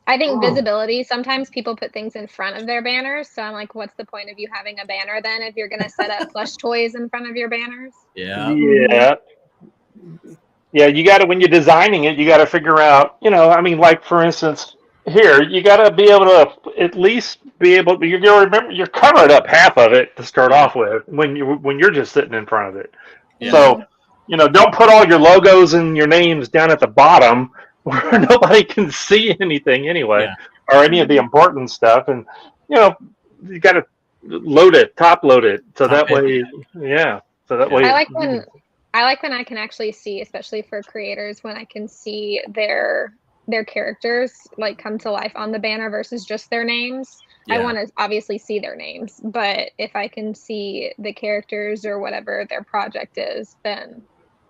I think visibility. Sometimes people put things in front of their banners, so I'm like, what's the point of you having a banner then if you're going to set up plush toys in front of your banners? Yeah. You got to, when you're designing it, you got to figure out, like for instance, here you got to be able to at least be able to. You're covering up half of it to start off with when you're just sitting in front of it. Yeah. So don't put all your logos and your names down at the bottom where nobody can see anything anyway, or any of the important stuff. And you got to top load it, so that way, So that way, I like when I can actually see, especially for creators, when I can see their characters like come to life on the banner versus just their names. I want to obviously see their names, but if I can see the characters or whatever their project is, then.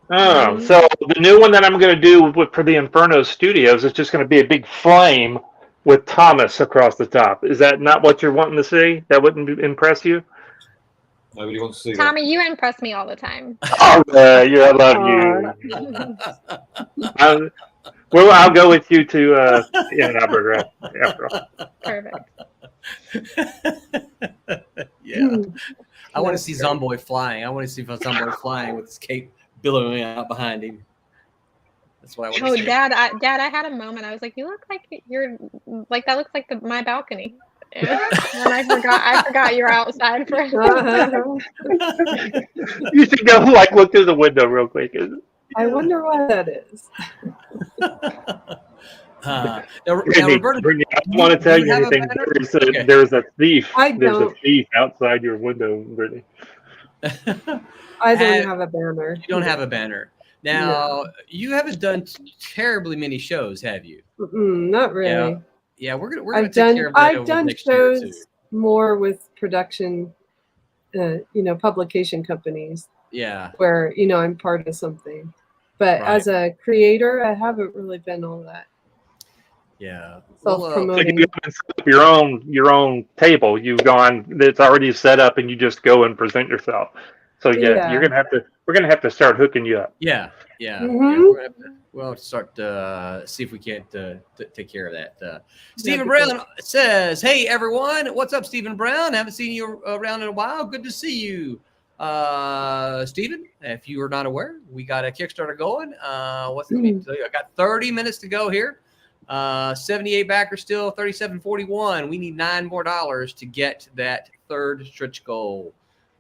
So the new one that I'm going to do for the Inferno Studios is just going to be a big flame with Thomas across the top. Is that not what you're wanting to see? That wouldn't impress you? Nobody wants to see Tommy, you impress me all the time. Oh, I love you. I'll go with you to Ann Arbor after all. Perfect. I want to see Zomboy flying. I want to see Zomboy flying with his cape billowing out behind him. That's what I want to see. Dad, I had a moment. I was like, you look like you're like that looks like my balcony. And I forgot you're outside for You should go look through the window real quick. I wonder what that is. Now, Roberta, Brittany, I don't want to tell you anything. There's a thief. There's a thief outside your window, Brittany. I don't have a banner. You don't have a banner. Now, you haven't done terribly many shows, have you? Not really. Yeah, we're gonna take care of that I've over done next year too. shows more with production, publication companies Yeah, where I'm part of something. But right. as a creator, I haven't really been all that Yeah. self-promoting. You haven't set up your own table. You've gone. It's already set up, and you just go and present yourself. So yeah, Yeah. we're gonna have to start hooking you up. Yeah. Mhm. We'll have to start see if we can't take care of that. Stephen Brown says, "Hey everyone, what's up, Stephen Brown? Haven't seen you around in a while. Good to see you, Stephen. If you are not aware, we got a Kickstarter going. What's it mean? I got 30 minutes to go here. 78 backers still, 37.41. We need $9 more to get that third stretch goal.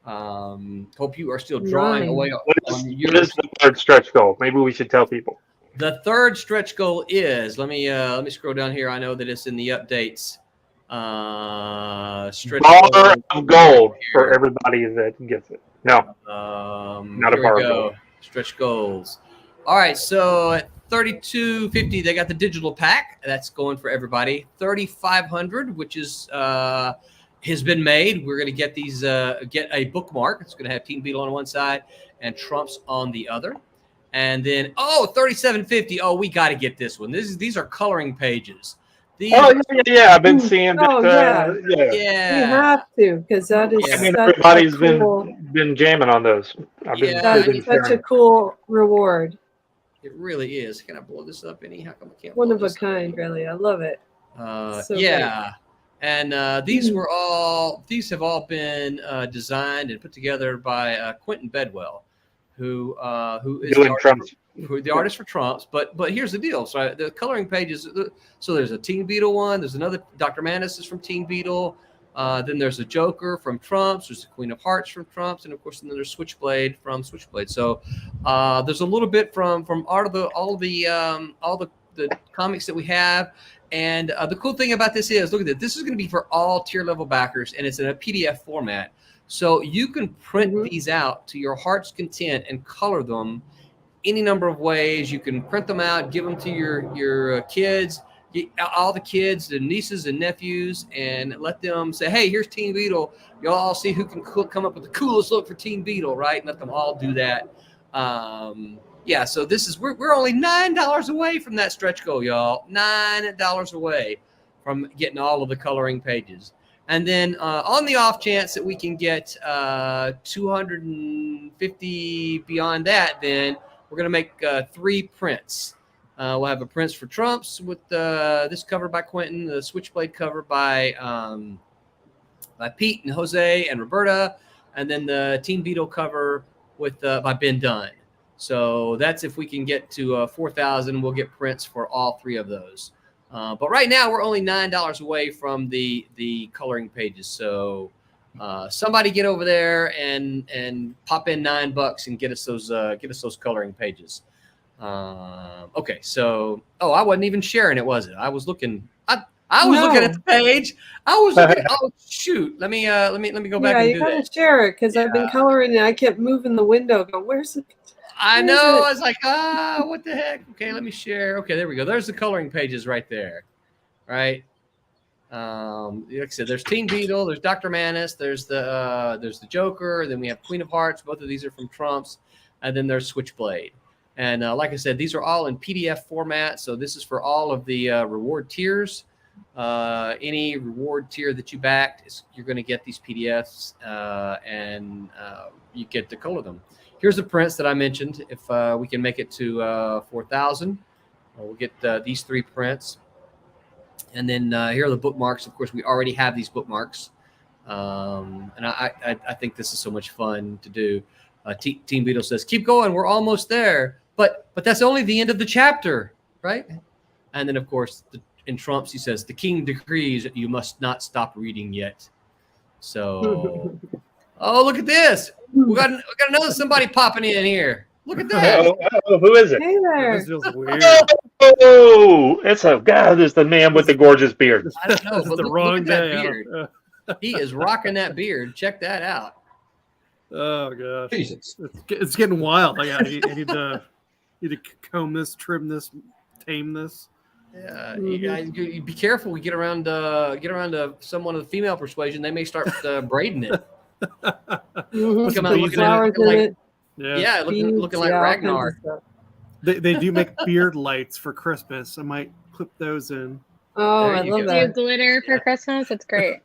Hope you are still drawing away What is the third stretch goal? Maybe we should tell people. The third stretch goal is, let me scroll down here. I know that it's in the updates. Stretch bar of gold for everybody that gets it. No, not a bar of gold. Stretch goals. All right, so at 32.50, they got the digital pack. That's going for everybody. 3,500, which is has been made. We're going to get these get a bookmark. It's going to have Team Beetle on one side and Trumps on the other. And then 37.50. Oh, we got to get this one. These are coloring pages. Yeah, I've been seeing that. Yeah, you have to, because that is. Everybody's been jamming on those. That's such a cool reward. It really is. Can I blow this up any? How come I can't? One of a kind, really. I love it. Yeah. And these have all been designed and put together by Quentin Bedwell, who is the artist for Trumps. But here's the deal. So the coloring pages. So there's a Teen Beetle one. There's another. Dr. Manus is from Teen Beetle. Then there's a Joker from Trumps. There's the Queen of Hearts from Trumps, and of course, then there's Switchblade from Switchblade. So there's a little bit from all the comics that we have. And the cool thing about this is, look at this. This is going to be for all tier level backers, and it's in a PDF format. So you can print these out to your heart's content and color them any number of ways. You can print them out, give them to your kids, all the kids, the nieces and nephews, and let them say, hey, here's Teen Beetle. Y'all all see who can come up with the coolest look for Teen Beetle, right? And let them all do that. Yeah, so we're only $9 away from that stretch goal, y'all. $9 away from getting all of the coloring pages. And then on the off chance that we can get 250 beyond that, then we're going to make 3 prints. We'll have a prints for Trumps with this cover by Quentin, the Switchblade cover by Pete and Jose and Roberta, and then the Teen Beetle cover with by Ben Dunn. So that's if we can get to 4,000, we'll get prints for all 3 of those. But right now we're only $9 away from the coloring pages. So somebody get over there and pop in $9 and get us those coloring pages. Okay, so I wasn't even sharing it, was it? I was looking. I was looking at the page. I was looking. Oh shoot! Let me go back and do that. Yeah, you gotta share it because I've been coloring and I kept moving the window. Go, where's the? I know. I was like, what the heck? Okay, let me share. Okay, there we go. There's the coloring pages right there. Right. Like I said, there's Teen Beetle, there's Dr. Manus, there's the Joker, then we have Queen of Hearts. Both of these are from Trumps, and then there's Switchblade. And like I said, these are all in PDF format. So this is for all of the reward tiers. Any reward tier that you backed, you're going to get these PDFs, and you get to color them. Here's the prints that I mentioned. If we can make it to 4,000, we'll get these 3 prints. And then here are the bookmarks. Of course, we already have these bookmarks. And I think this is so much fun to do. Team Beetle says, keep going. We're almost there. But that's only the end of the chapter, right? And then, of course, in Trumps, he says, the king decrees that you must not stop reading yet. So, look at this. We got another somebody popping in here. Look at that. Who is it? Hey there. This feels weird. It's the man with the gorgeous beard. I don't know. This is the wrong day. He is rocking that beard. Check that out. Oh gosh, Jesus. it's getting wild. I need to You need to comb this, trim this, tame this. Yeah, Mhm. you be careful. We get around to someone of the female persuasion, they may start braiding it. Mhm. Come out Put looking flowers in like it, yeah, beads, looking like all kinds Ragnar. of stuff. They do make beard lights for Christmas. I might clip those in. Oh, There I you love go. Do that. glitter for Yeah. Christmas. That's great.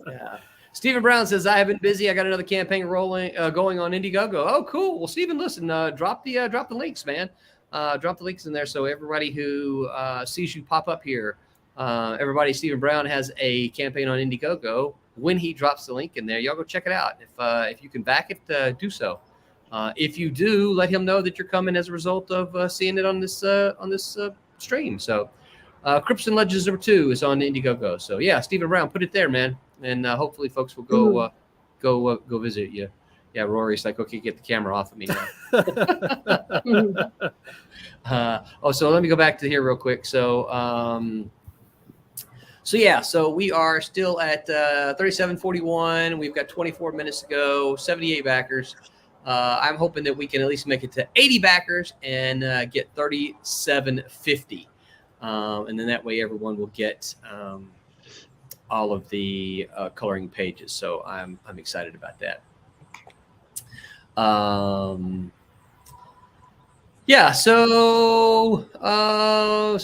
Yeah. Stephen Brown says, I have been busy. I got another campaign rolling, going on Indiegogo. Oh, cool. Well, Stephen, listen, drop the links, man. Drop the links in there so everybody who sees you pop up here, everybody, Stephen Brown has a campaign on Indiegogo. When he drops the link in there, y'all go check it out. If you can back it, do so. If you do, let him know that you're coming as a result of seeing it on this stream. So, Crips and Legends #2 is on Indiegogo. So yeah, Stephen Brown, put it there, man, and hopefully folks will go visit you. Yeah, Rory's like, okay, get the camera off of me now. So let me go back to here real quick. So we are still at 37:41. We've got 24 minutes to go. 78 backers. I'm hoping that we can at least make it to 80 backers and get 37.50. And then that way everyone will get all of the coloring pages. So I'm excited about that. Yeah. So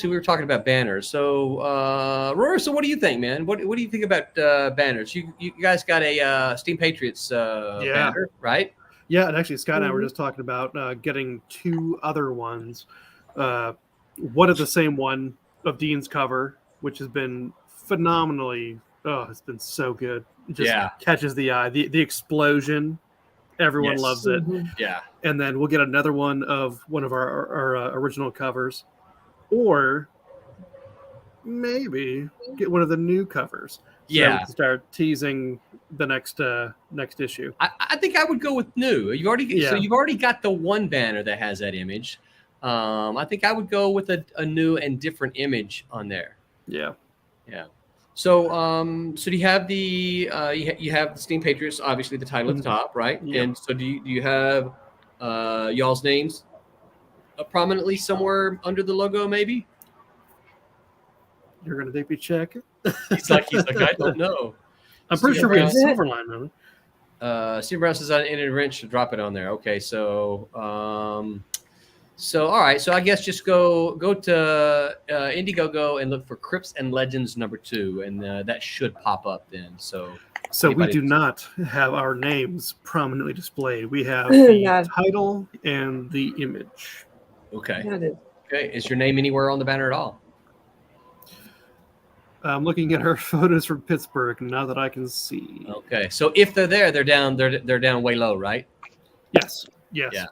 we were talking about banners. So Rory, so what do you think, man? What do you think about banners? You guys got a Steam Patriots banner, right? Yeah, and actually, Scott and I were just talking about getting 2 other ones. One of the same one of Dean's cover, which has been phenomenally. Oh, it's been so good. It just catches the eye. The explosion, everyone loves it. Yeah. And then we'll get another one of our original covers, or maybe get one of the new covers. So that we can start teasing the next issue. I think I would go with new. You've already got the one banner that has that image. I think I would go with a new and different image on there. Yeah. So do you have the you have the Steam Patriots, obviously the title at the top, right? Yep. And so do you have y'all's names prominently somewhere under the logo, maybe? You're gonna make me check. He's like I don't know. I'm pretty sure we have Silverline on it. Steve Brown says in a wrench to drop it on there. Okay, so all right. So I guess just go to Indiegogo and look for Crips and Legends #2, and that should pop up then. So we do not have our names prominently displayed. We have the title and the image. Okay. Okay. Is your name anywhere on the banner at all? I'm looking at our photos from Pittsburgh now that I can see. Okay, so if they're there, they're down way low, right? Yes. Yeah.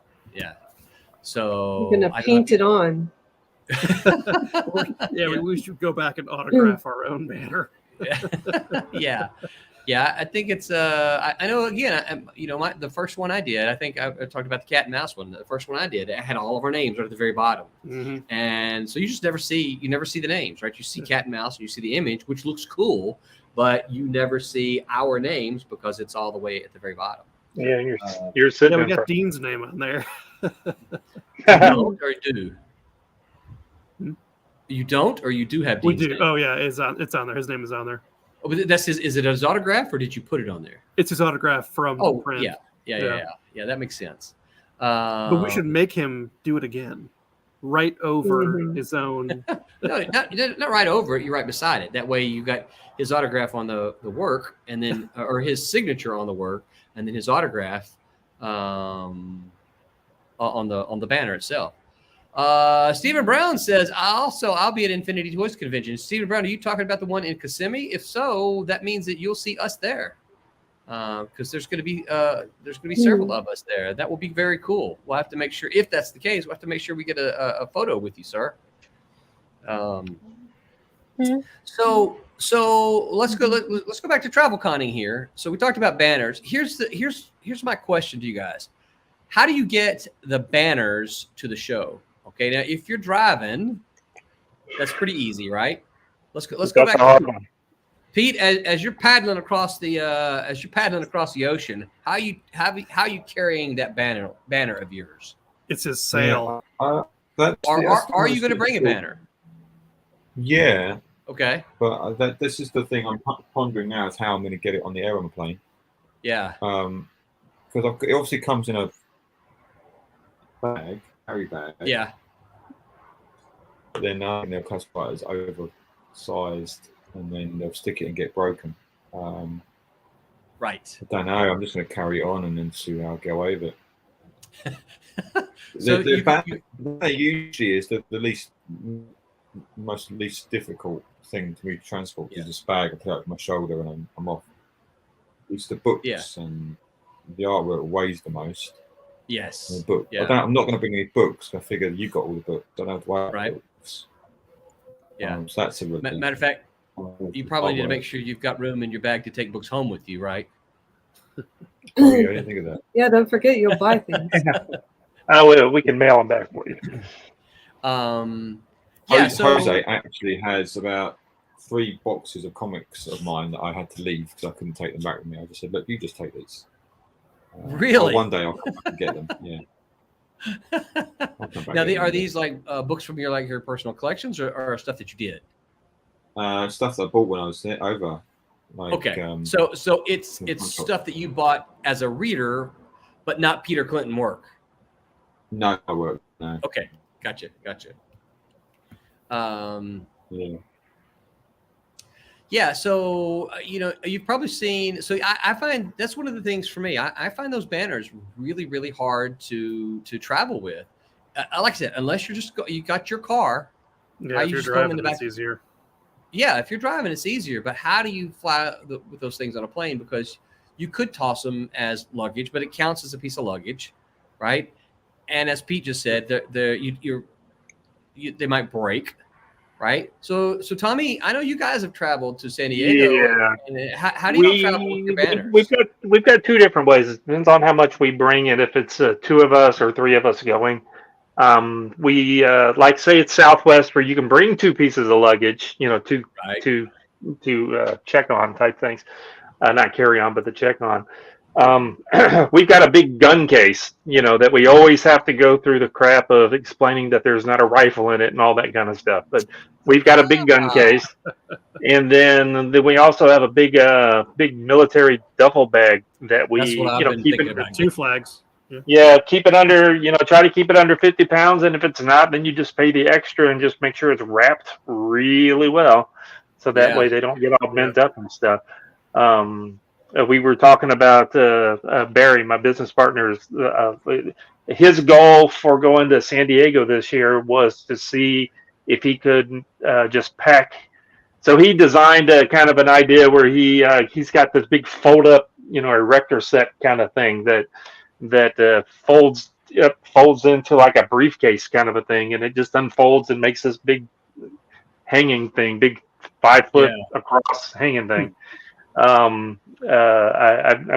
So you're gonna paint it on. We should go back and autograph our own banner. Yeah. I think it's I know again. The first one I did. I think I talked about the cat and mouse one. The first one I did, it had all of our names right at the very bottom, and so you just never see the names, right? You see cat and mouse, and you see the image, which looks cool, but you never see our names because it's all the way at the very bottom. Yeah, you're sitting. Yeah, we got Dean's name on there. You don't or you do? You don't or you do have Dean's We do. name? Oh yeah, it's on there. His name is on there. Oh, but that's is it his autograph or did you put it on there? It's his autograph from the print. Yeah, that makes sense. But we should make him do it again, right over his own. No, not right over it. You're right beside it. That way you got his autograph on the work, and then or his signature on the work, and then his autograph on the banner itself. Stephen Brown says, I'll be at Infinity Toys Convention. Stephen Brown, are you talking about the one in Kissimmee? If so, that means that you'll see us there. Because there's going to be several of us there. That will be very cool. We'll have to make sure, if that's the case, we'll have to make sure we get a photo with you, sir. So let's go back to travel conning here. So we talked about banners. Here's my question to you guys. How do you get the banners to the show? Okay, now if you're driving, that's pretty easy, right? Let's go back to Pete. As you're paddling across the ocean, how you carrying that banner of yours? It's his sale. Yeah, Are you going to bring a banner? Yeah. Okay. But this is the thing I'm pondering now, is how I'm going to get it on the air on the plane. Yeah. Because it obviously comes in a carry bag. Yeah. But then I think they'll classify it as oversized, and then they'll stick it and get broken. Right. I don't know. I'm just going to carry it on and then see how I go over it. So the banner usually is the least difficult thing to me to transport. Is this bag I put out my shoulder and I'm off. It's the books and the artwork weighs the most. Yes. The book. Yeah. I'm not going to bring any books. I figure you got all the books. I don't have to weigh books. Yeah. So that's a matter of fact, you probably need to make sure you've got room in your bag to take books home with you, right? Oh, yeah, I didn't think of that. Yeah, don't forget you'll buy things. We can mail them back for you. Jose actually has about 3 boxes of comics of mine that I had to leave because I couldn't take them back with me. I just said, look, you just take these. Really? One day I'll come back and get them. Yeah. Now, are these like books from your personal collections or stuff that you did? Stuff that I bought when I was there, over. Okay. So it's stuff that you bought as a reader, but not Peter Clinton work. No, I work. No. Okay. Gotcha. Yeah. Yeah, so you've probably seen. So I find that's one of the things for me. I find those banners really, really hard to travel with. Like I said, unless you got your car. Yeah, if you're driving, it's easier. Yeah, if you're driving, it's easier. But how do you fly with those things on a plane? Because you could toss them as luggage, but it counts as a piece of luggage, right? And as Pete just said, they might break. Right. So Tommy, I know you guys have traveled to San Diego. Yeah. How do you travel with your banners? We've got 2 different ways. It depends on how much we bring, and if it's 2 of us or 3 of us going. We like say it's Southwest, where you can bring 2 pieces of luggage, to check on type things, not carry on, but the check on. We've got a big gun case, that we always have to go through the crap of explaining that there's not a rifle in it and all that kind of stuff. But we've got a big gun case, and then we also have a big military duffel bag that we keep it about. 2 flags. Yeah, keep it under. Try to keep it under 50 pounds, and if it's not, then you just pay the extra and just make sure it's wrapped really well, so that way they don't get all bent up and stuff. We were talking about Barry, my business partner. His goal for going to San Diego this year was to see if he could just pack. So he designed a kind of an idea where he's got this big fold up, erector set kind of thing that folds into like a briefcase kind of a thing, and it just unfolds and makes this big hanging thing, big 5 foot across hanging thing. I'm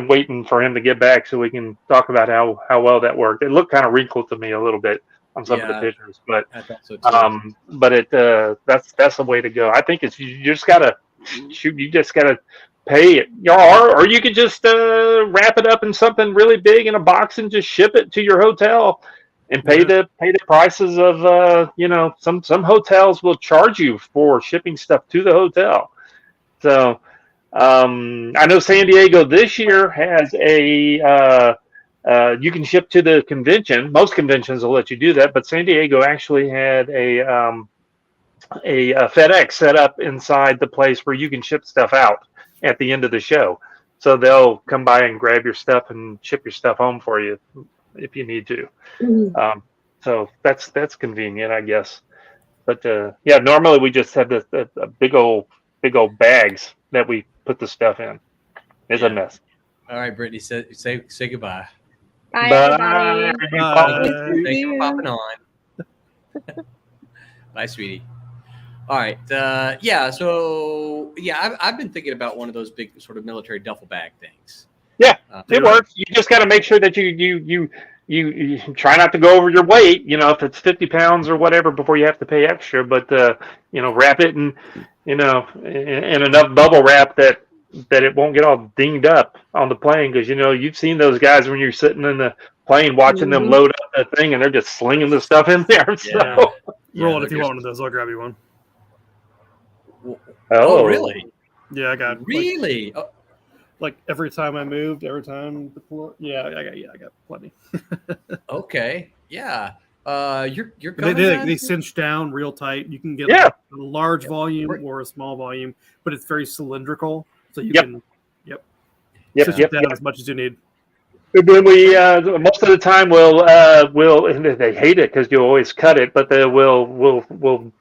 waiting for him to get back so we can talk about how well that worked. It looked kind of wrinkled to me a little bit on some of the pictures, but that's the way to go. I think you just gotta shoot. You just gotta pay it, or you could just wrap it up in something really big in a box and just ship it to your hotel and pay the prices of some hotels will charge you for shipping stuff to the hotel. So. I know San Diego this year has you can ship to the convention. Most conventions will let you do that, but San Diego actually had a FedEx set up inside the place where you can ship stuff out at the end of the show. So they'll come by and grab your stuff and ship your stuff home for you if you need to. Mm-hmm. So that's convenient, I guess. But normally we just have the big old bags that we put the stuff in. It's a mess. All right, Brittany, say goodbye. Bye, everybody. Thanks for popping on. Bye, sweetie. All right. I've been thinking about one of those big sort of military duffel bag things. Yeah, it works. You just got to make sure that you try not to go over your weight, if it's 50 pounds or whatever before you have to pay extra, but wrap it in enough bubble wrap that it won't get all dinged up on the plane. Because you've seen those guys when you're sitting in the plane watching them load up that thing, and they're just slinging the stuff in there. So. Roll it if you want one of those. I'll grab you one. Oh, really? Yeah, I got really. Like every time I moved, every time before. Yeah, I got plenty. Okay. Yeah. You're they cinch down real tight. You can get like a large volume or a small volume, but it's very cylindrical, so you can cinch it down as much as you need. When we most of the time we'll and they hate it because you always cut it, but we'll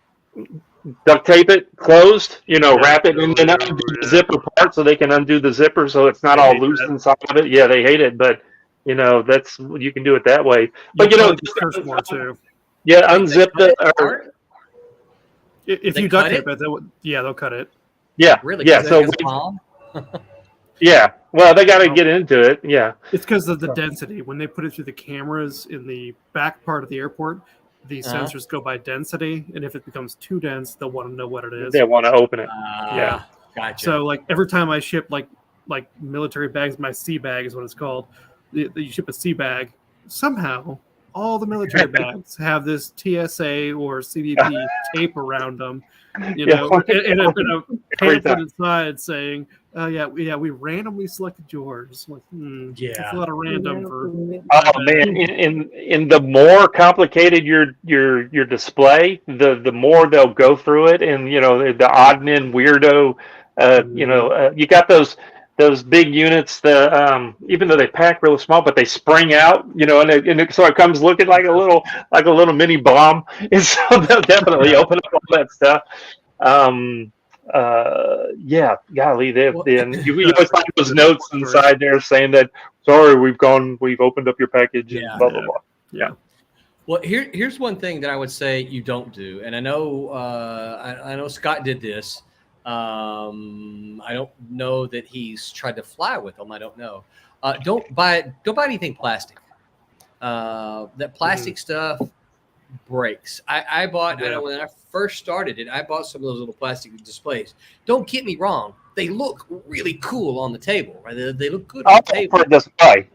duct tape it closed, wrap it, and then undo the zipper part so they can undo the zipper so it's not all loose inside of it. Yeah, they hate it, but that's you can do it that way. But just more too. Yeah, unzip it. If you duct tape it, they'll cut it. Yeah, really? Yeah, so yeah. Well, they got to get into it. Yeah, it's because of the density. When they put it through the cameras in the back part of the airport, the sensors go by density, and if it becomes too dense, they'll want to know what it is. They want to open it. Yeah, gotcha. So like every time I ship like military bags, my sea bag is what it's called. You ship a sea bag. Somehow, all the military bags have this TSA or CBP tape around them. In a pamphlet inside saying, we randomly selected yours. Like, it's a lot of random for. Oh man! In the more complicated your display, the more they'll go through it, and the odd and end weirdo. You got those big units. Even though they pack real small, but they spring out. So it comes looking like a little mini bomb, and so they'll definitely open up all that stuff. Golly, you always find those notes inside there saying that sorry, we've opened up your package and blah blah blah. Yeah. Well, here's one thing that I would say you don't do, and I know Scott did this. I don't know that he's tried to fly with them. I don't know. Don't buy anything plastic. That plastic stuff breaks. I bought. I know when I first started it, I bought some of those little plastic displays. Don't get me wrong; they look really cool on the table. Right? They look good on the table. For display,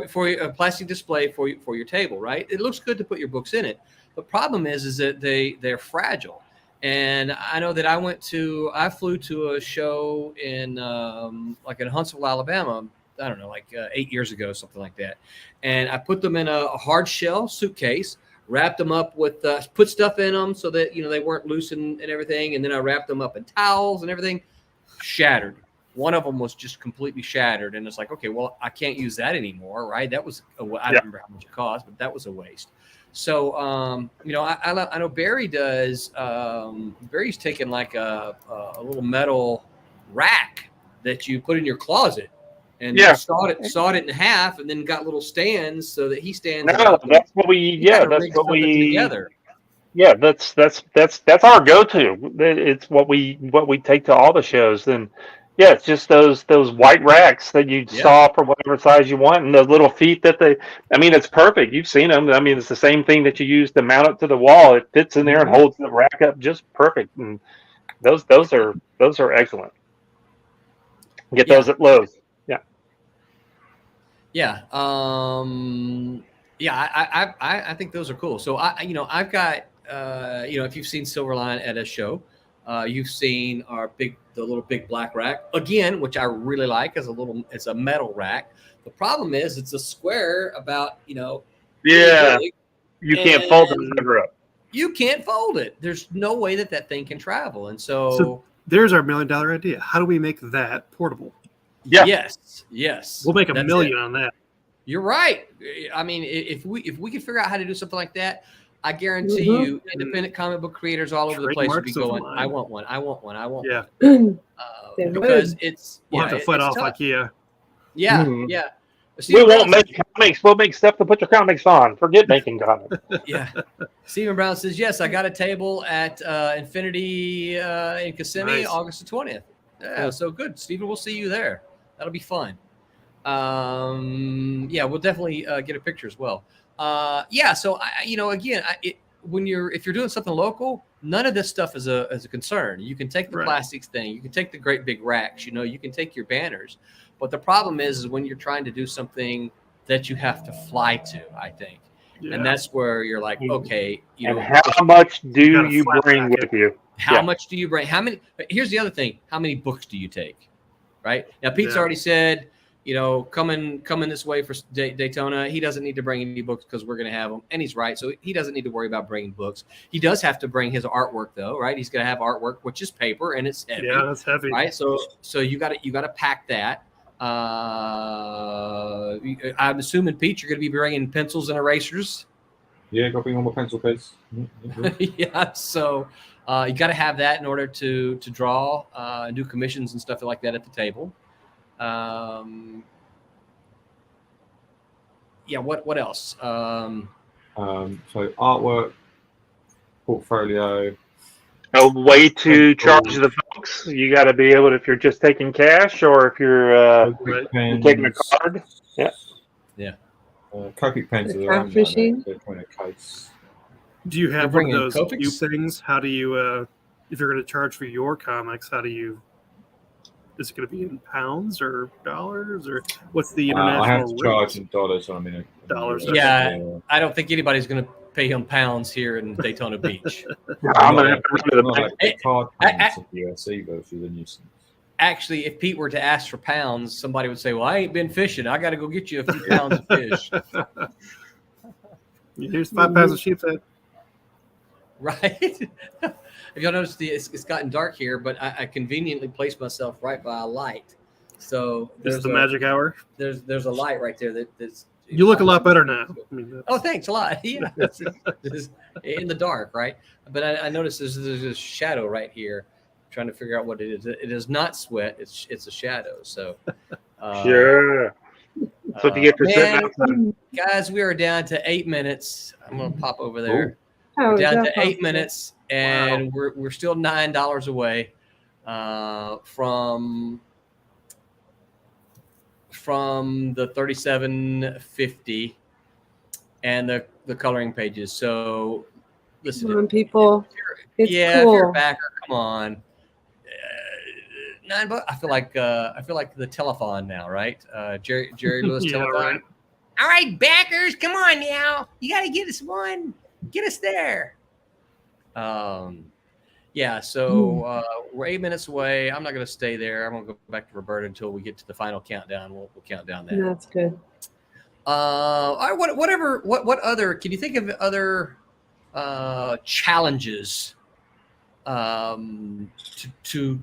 for a plastic display for your table. Right? It looks good to put your books in it. The problem is that they're fragile. And I know that I flew to a show in Huntsville, Alabama. I don't know, 8 years ago, something like that. And I put them in a hard shell suitcase, wrapped them up with, put stuff in them so that, they weren't loose and everything. And then I wrapped them up in towels and everything. Shattered. One of them was just completely shattered. And it's like, okay, well, I can't use that anymore, right? That was, I don't remember how much it cost, but that was a waste. So, I know Barry does. Barry's taken like a little metal rack that you put in your closet, and sawed it in half, and then got little stands so that he stands. No, that's what we. Yeah, that's what we. Together. Yeah, that's our go-to. It's what we take to all the shows. And yeah, it's just those white racks that you saw for whatever size you want, and those little feet it's perfect. You've seen them. I mean, it's the same thing that you use to mount it to the wall. It fits in there and holds the rack up just perfect. And those are excellent. Get those at Lowe's. Yeah. Yeah. I think those are cool. So I've got if you've seen Silverline at a show. You've seen the little big black rack again, which I really like. It's a metal rack. The problem is it's a square about big, you can't fold it up. You can't fold it. There's no way that thing can travel. And so there's our $1 million idea. How do we make that portable? Yeah. Yes. We'll make $1 million on that. You're right. I mean, if we can figure out how to do something like that, I guarantee you, independent comic book creators all over the place will be going, I want one. Yeah. Because we'll have to fight off tough. IKEA. Yeah. We won't make comics. We'll make stuff to put your comics on. Forget making comics. Yeah. Stephen Brown says, yes, I got a table at Infinity in Kissimmee, August the 20th. Yeah, so good. Stephen, we'll see you there. That'll be fun. We'll definitely get a picture as well. So if you're doing something local, none of this stuff is a concern. You can take the plastics thing, you can take the great big racks, you can take your banners. But the problem is when you're trying to do something that you have to fly to, I think. Yeah. And that's where you're like, okay, you And know, how much You do gotta you flat bring pack with you? how Yeah. much do you bring? How many? Here's the other thing: how many books do you take? Right now, Pete's Yeah. already said, you know, coming this way for Daytona, he doesn't need to bring any books because we're going to have them, and he's right. So he doesn't need to worry about bringing books. He does have to bring his artwork, though, right? He's going to have artwork, which is paper, and it's heavy. Yeah, that's heavy. Right. So you got to pack that. I'm assuming, Pete, you're going to be bringing pencils and erasers. Yeah, got to bring all my pencil case. Yeah, so you got to have that in order to draw and do commissions and stuff like that at the table. Yeah, what else? So artwork, portfolio. A way to charge the folks. You got to be able to, if you're just taking cash or if you're taking a card. Yeah. Yeah. Copic pens The are craft machine? They're in a case. Do you have You're one of bringing those Copics? new things? How do you, if you're going to charge for your comics, how do you? Is it going to be in pounds or dollars or what's the international I have to rate? charge in dollars. I mean, Dollars. Yeah, I don't think anybody's going to pay him pounds here in Daytona Beach. I'm going to have to run to the not bank. like the card payments in the US either, which is a nuisance. Actually, if Pete were to ask for pounds, somebody would say, "Well, I ain't been fishing. I got to go get you a few pounds of fish." Here's 5 pounds of sheep's head. Right? If you'll notice, it's gotten dark here, but I conveniently placed myself right by a light. So This is the magic hour. There's a light right there that's. You look a lot better now. I mean, Oh, thanks a lot. Yeah, it's in the dark, right? But I noticed there's a shadow right here. I'm trying to figure out what it is. It is not sweat. It's a shadow. So. Sure. So if you get to sit outside. Guys, we are down to 8 minutes. I'm gonna pop over there. How We're is down that to 8 possible? minutes, and we're still $9 away from the 37.50 and the coloring pages. So listen, Come on, people. It's if cool. you're a backer, come on. $9. I feel like the telethon now, right? Jerry Lewis Yeah, telethon. right. All right, backers, come on now. You got to get us one. Get us there. Yeah, so we're 8 minutes away. I'm not going to stay there. I'm going to go back to Roberta until we get to the final countdown. We'll count down that. That's good. All right, what other, can you think of other challenges to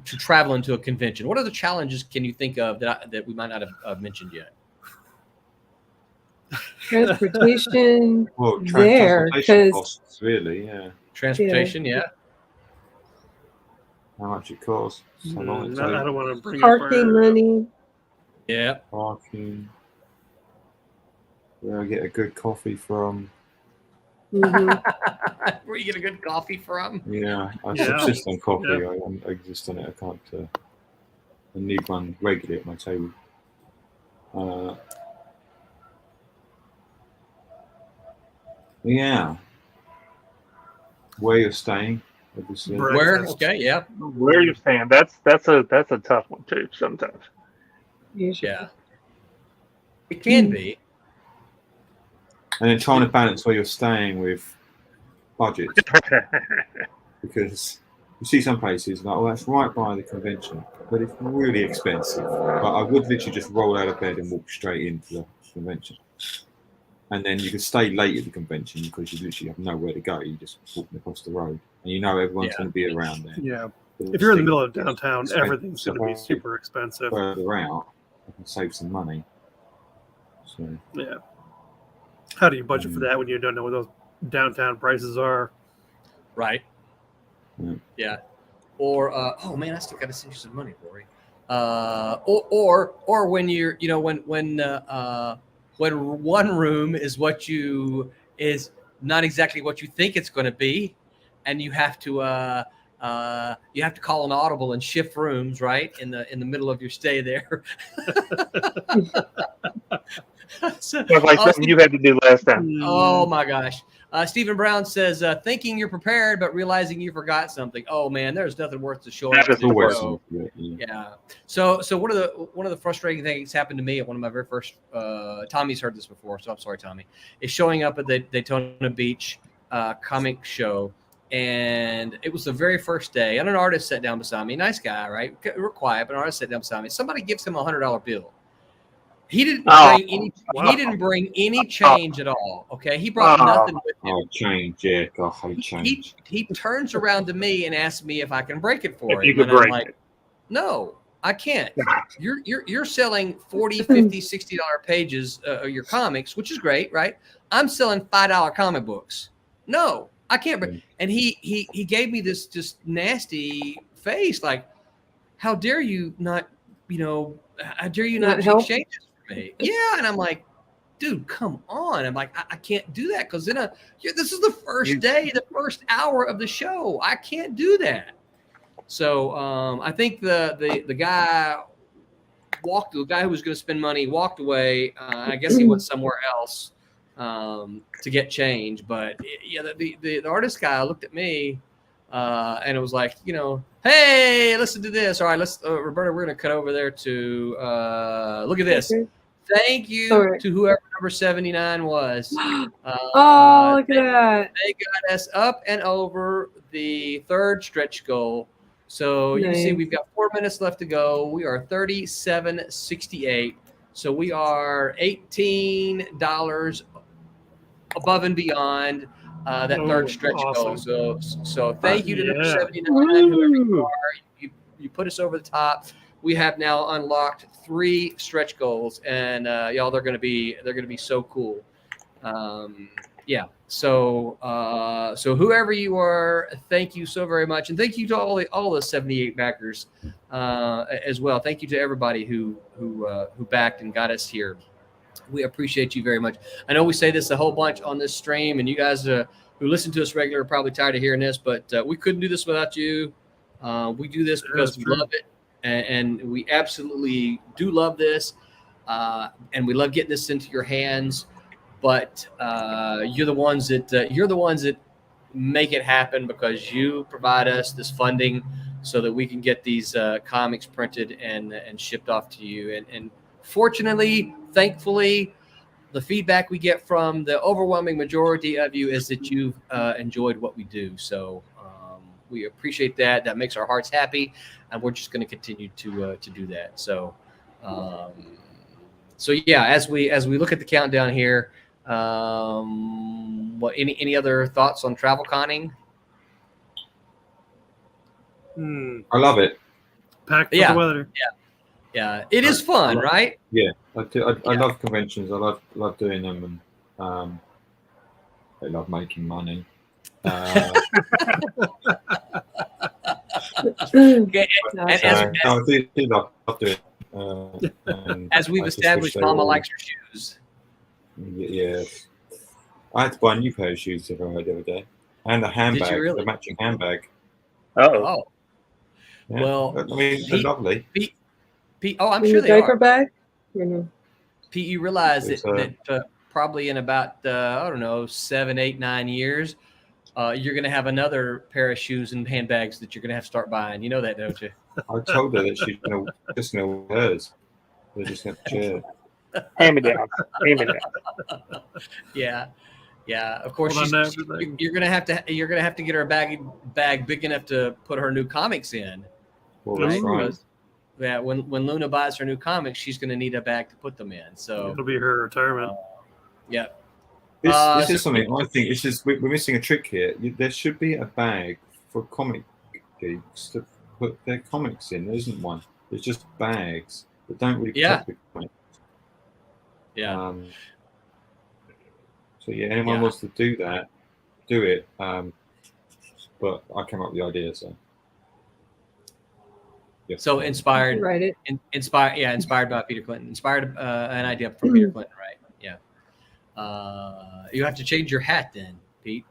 travel into a convention? What other challenges can you think of that we might not have mentioned yet? Transportation Well, there, transportation 'cause- costs, really, yeah. Transportation, yeah. How much it costs, how long it I takes, don't want to bring parking up money. Yeah. parking, where I get a good coffee from. Mhm. Where you get a good coffee from? Yeah, I Yeah. subsist on coffee. Yeah. I exist on it. I can't. I need one regularly at my table. Yeah. Where you're staying, obviously. Right. Where? Breakfast. Okay, yeah. Where you stand? That's a tough one too. Sometimes. Usually. Yeah. It can be. And then trying to balance where you're staying with budget, because you see some places like, oh, that's right by the convention, but it's really expensive. But I would literally just roll out of bed and walk straight into the convention. And then you can stay late at the convention because you literally have nowhere to go. You're just walking across the road, and you know everyone's going to be around there. Yeah. If you're in the middle of downtown, everything's going to be super expensive. Further out, I can save some money. So Yeah. How do you budget for that when you don't know what those downtown prices are? Right. Yeah. Yeah. Or oh man, I still got to send you some money, Rory. Or when you're, you know, when one room is not exactly what you think it's going to be, and you have to call an audible and shift rooms, right, in the middle of your stay there. So, Sounds like something you had to do last time. oh my gosh. Stephen Brown says, thinking you're prepared, but realizing you forgot something. Oh man, there's nothing worth to show up. That is the worst. Yeah. So one of the frustrating things happened to me at one of my very first. Tommy's heard this before, so I'm sorry, Tommy. Is showing up at the Daytona Beach comic show, and it was the very first day. And an artist sat down beside me, nice guy, right? We're quiet, but an artist sat down beside me. Somebody gives him $100 bill. He didn't bring any. Wow. He didn't bring any change at all. Okay, he brought nothing with him. Oh, change, yeah. God, I hate change. He turns around to me and asks me if I can break it for If him. you could And I'm break like, it. no, I can't. You're selling $40, $50, $60 pages of your comics, which is great, right? I'm selling $5 comic books. No, I can't break. And he gave me this just nasty face, like, how dare you not, how dare you not help? exchange this for me? Yeah, and I'm like, dude, come on. I'm like, I can't do that because then this is the first day, the first hour of the show. I can't do that. So I think the guy the guy who was going to spend money walked away. I guess he went somewhere else to get change. But the artist guy looked at me and it was like, hey, listen to this. All right, let's Roberta, we're going to cut over there to look at this. Okay. Thank you to whoever number 79 was. Oh, look at that. They got us up and over the third stretch goal. So you can see we've got 4 minutes left to go. We are $37.68. So we are $18 above and beyond that third stretch goal. So thank you to number 79, whoever you are. You put us over the top. We have now unlocked 3 stretch goals, and y'all, they're gonna be so cool. So whoever you are, thank you so very much, and thank you to all the 78 backers as well. Thank you to everybody who backed and got us here. We appreciate you very much. I know we say this a whole bunch on this stream, and you guys who listen to us regular are probably tired of hearing this, but we couldn't do this without you. We do this because we love it, and we absolutely do love this, and we love getting this into your hands. But you're the ones that make it happen because you provide us this funding so that we can get these comics printed and shipped off to you. And fortunately, thankfully, the feedback we get from the overwhelming majority of you is that you've enjoyed what we do. So we appreciate that. That makes our hearts happy, and we're just going to continue to do that. So yeah, as we look at the countdown here. What any other thoughts on travel conning? I love it. Packed for the weather. Yeah. It is fun, right? Yeah, I do. I love conventions. I love doing them, and I love making money. I do love doing it. As we've established, Mama likes her shoes. Yeah, I had to buy a new pair of shoes the other day, and a handbag, the matching handbag. Oh, yeah. Well, I mean, they're lovely. Pete, I'm sure they diaper are. Bag? Pete, you realize that probably in about 7, 8, 9 years, you're going to have another pair of shoes and handbags that you're going to have to start buying. You know that, don't you? I told her that she's just going to wear hers. They're just going to share. Hand me down. Yeah. Of course, you're gonna have to get her a bag big enough to put her new comics in. Well, that's right. Yeah, when Luna buys her new comics, she's gonna need a bag to put them in. So it'll be her retirement. Yeah. This is something I think. It's just we're missing a trick here. There should be a bag for comic geeks to put their comics in. There isn't one. There's just bags that don't really protect the comics. Yeah. So anyone wants to do that, do it. But I came up with the idea, so. Yeah. So inspired. Write it. Inspired by Peter Clinton. Inspired an idea from Peter Clinton, right? Yeah. You have to change your hat then, Pete.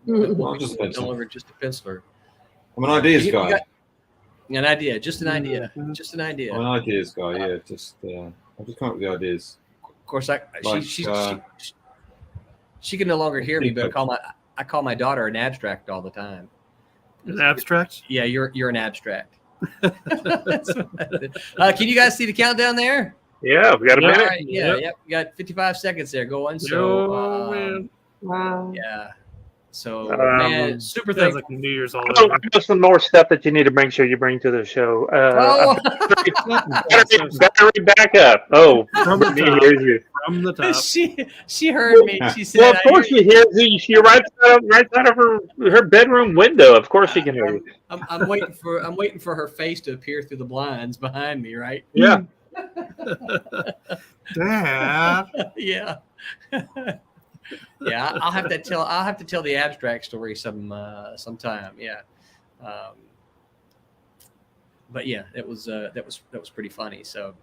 Well, just no longer just a penciler. I'm an ideas guy. An idea, just an idea, just an idea. I'm an ideas guy, yeah. Just I just come up with the ideas. Of course, Like, she can no longer hear me, but I call my daughter an abstract all the time. An abstract? Yeah, you're an abstract. Can you guys see the countdown there? Yeah, we got a minute. All right, yep. We got 55 seconds there going. So, man. Wow. yeah. So, man, super Sounds thankful. like New Year's all Oh, over. I know some more stuff that you need to make sure you bring to the show. Battery backup. Oh, From the she top. hears you. From the top. she heard me. She said, Well, of course she hears you. She right out of her bedroom window. Of course she can hear you. I'm waiting for her face to appear through the blinds behind me, right? Yeah. Dad. Yeah. Yeah, I'll have to tell the abstract story sometime. Yeah. But yeah, that was pretty funny. So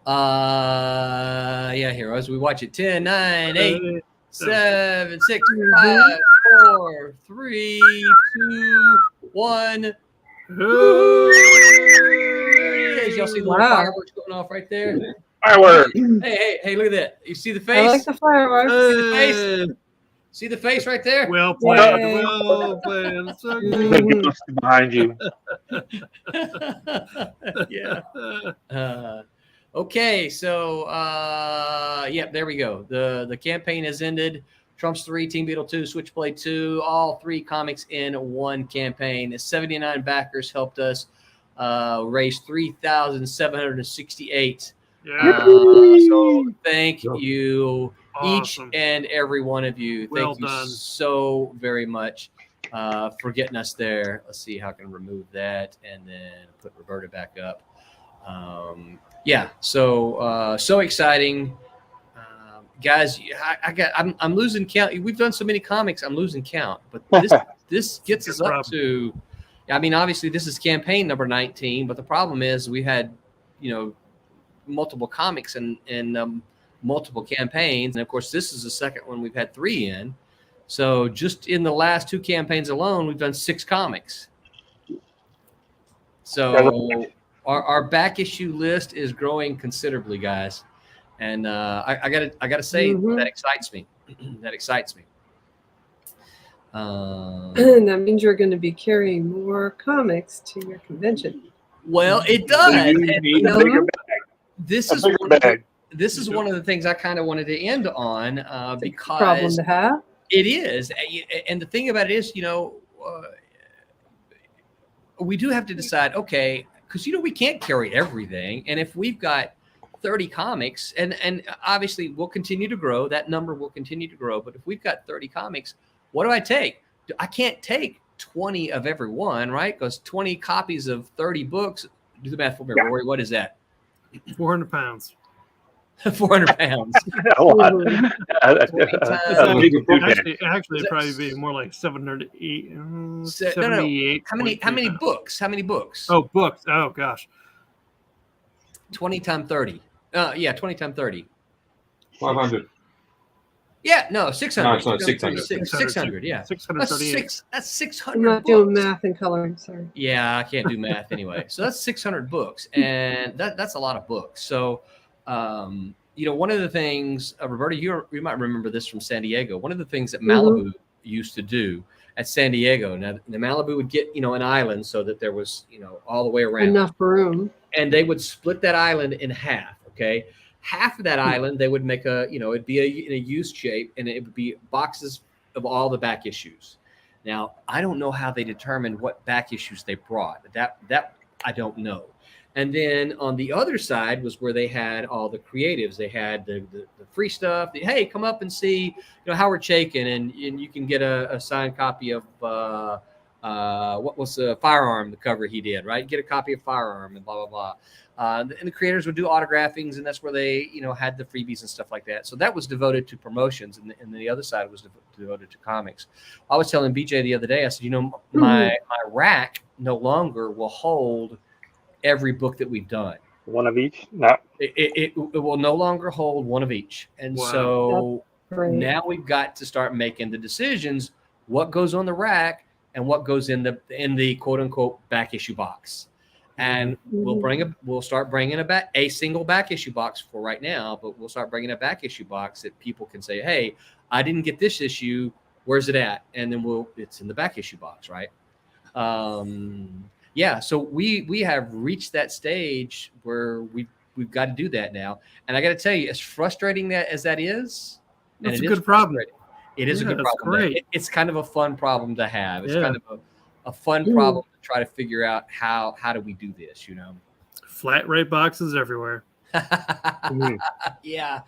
yeah, here as we watch it. 10, 9, 8, 7, 6, 5, 4, 3, 2, 1. There it is. Y'all see the little fireworks going off right there? Fireworks. Hey, look at that. You see the face? I like the fireworks. See the face? See the face right there? Well played. Yay. Well played. So The ghost behind you. Yeah. Okay, so yeah, there we go. The campaign has ended. Trumps 3, Team Beetle 2, Switchblade 2, all 3 comics in one campaign. 79 backers helped us raise $3,768. So thank you, awesome. each and every one of you. Well Thank you done. so very much for getting us there. Let's see how I can remove that and then put Roberta back up. Yeah, so exciting. Guys, I'm losing count. We've done so many comics, I'm losing count. But this gets us up to, I mean, obviously this is campaign number 19, but the problem is we had, multiple comics and multiple campaigns. And of course, this is the second one we've had 3 in. So just in the last 2 campaigns alone, we've done 6 comics. So our back issue list is growing considerably, guys. And I gotta say that excites me. That excites me. And that means you're going to be carrying more comics to your convention. Well, it does. You need a bigger bag. This is one of the things I kind of wanted to end on because Problem to have. it is. And the thing about it is, we do have to decide, okay, because we can't carry everything, and if we've got 30 comics, and obviously we'll continue to grow, that number will continue to grow, but if we've got 30 comics, what do I take? I can't take 20 of every one, right? Because 20 copies of 30 books, do the math for me, Rory, what is that? 400 pounds. 400 pounds. A lot. Actually, it'd probably be more like 708. No. 78. How many books? How many books? Oh, books. Oh, gosh. 20 times 30. 20 times 30. 500. Yeah, no, 600. No, sorry, 600. 600, yeah. 638. That's 600 I'm not books. doing math and coloring, sorry. Yeah, I can't do math anyway. So that's 600 books, and that's a lot of books. So, one of the things, Roberta, you might remember this from San Diego. One of the things that Malibu used to do at San Diego, now the Malibu would get, an island so that there was, all the way around. Enough room. And they would split that island in half, okay? Half of that island, they would make it'd be in a U shape, and it would be boxes of all the back issues. Now, I don't know how they determined what back issues they brought. That I don't know. And then on the other side was where they had all the creatives. They had the free stuff. Hey, come up and see, Howard Chaykin, and you can get a signed copy of what was Firearm, the cover he did, right? Get a copy of Firearm and blah blah blah. And the creators would do autographings, and that's where they, had the freebies and stuff like that. So that was devoted to promotions, and the other side was devoted to comics. I was telling BJ the other day, I said, my rack no longer will hold every book that we've done. One of each? No. It will no longer hold one of each. And so now we've got to start making the decisions, what goes on the rack and what goes in the quote unquote back issue box. And we'll start bringing a single back issue box for right now, but we'll start bringing a back issue box that people can say, hey, I didn't get this issue. Where's it at? And then it's in the back issue box, right? So we have reached that stage where we've got to do that now. And I got to tell you, as frustrating as that is, that's a good problem. It is a good problem. Great. It's kind of a fun problem to have. It's kind of a fun problem to try to figure out how do we do this, you know? Flat rate boxes everywhere. Yeah.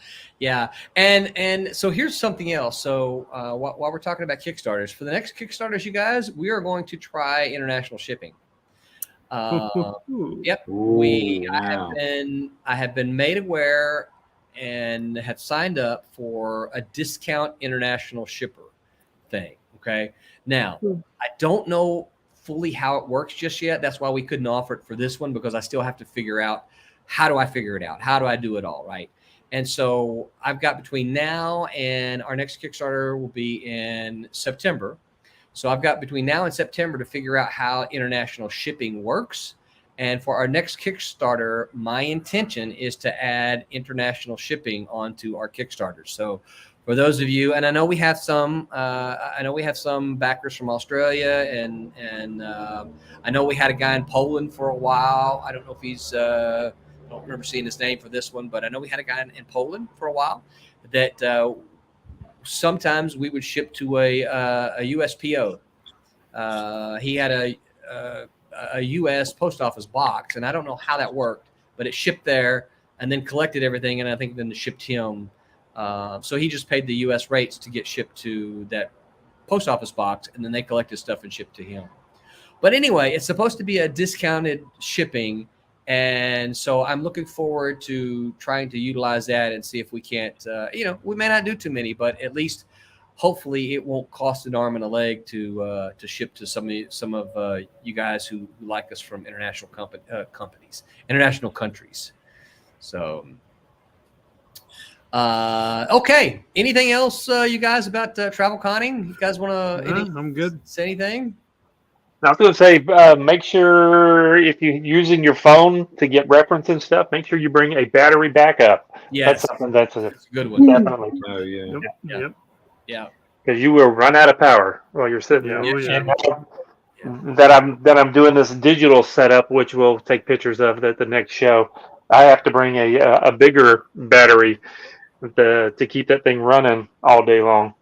And so here's something else. So while we're talking about Kickstarters, for the next Kickstarters, you guys, we are going to try international shipping. Yep. I have been made aware and have signed up for a discount international shipper thing. Okay. Now, I don't know fully how it works just yet. That's why we couldn't offer it for this one, because I still have to figure out, how do I figure it out? How do I do it all? Right. And so I've got between now and our next Kickstarter will be in September. So I've got between now and September to figure out how international shipping works. And for our next Kickstarter, my intention is to add international shipping onto our Kickstarter. So for those of you, and I know we have some backers from Australia, and I know we had a guy in Poland for a while. I don't know if he's, I don't remember seeing his name for this one, but I know we had a guy in Poland for a while that sometimes we would ship to a USPO. He had a U.S. post office box, and I don't know how that worked, but it shipped there and then collected everything, and I think then it shipped him. So he just paid the U.S. rates to get shipped to that post office box, and then they collected stuff and shipped to him. But anyway, it's supposed to be a discounted shipping, and so I'm looking forward to trying to utilize that and see if we can't, we may not do too many, but at least hopefully it won't cost an arm and a leg to ship to some of you guys who like us from international international countries. So, okay. Anything else, you guys, about travel conning? You guys want to? I'm good. Say anything? I was going to say, make sure if you're using your phone to get reference and stuff, make sure you bring a battery backup. Yes, that's something that's a good one. Definitely. Oh yeah. Yep. Yeah. Because you will run out of power while you're sitting there. That I'm doing this digital setup, which we'll take pictures of at the next show. I have to bring a bigger battery to keep that thing running all day long.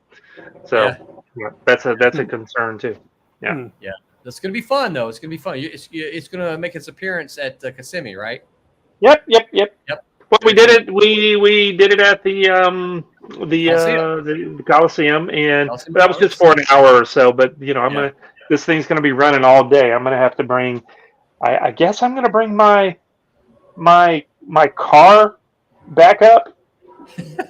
So that's a concern too. Yeah. Yeah. That's going to be fun, though. It's going to be fun. It's going to make its appearance at Kissimmee, right? Yep. Well, we did it. We did it at the Coliseum, and that was just for an hour or so. But this thing's gonna be running all day. I'm gonna have to bring. I guess I'm gonna bring my car backup.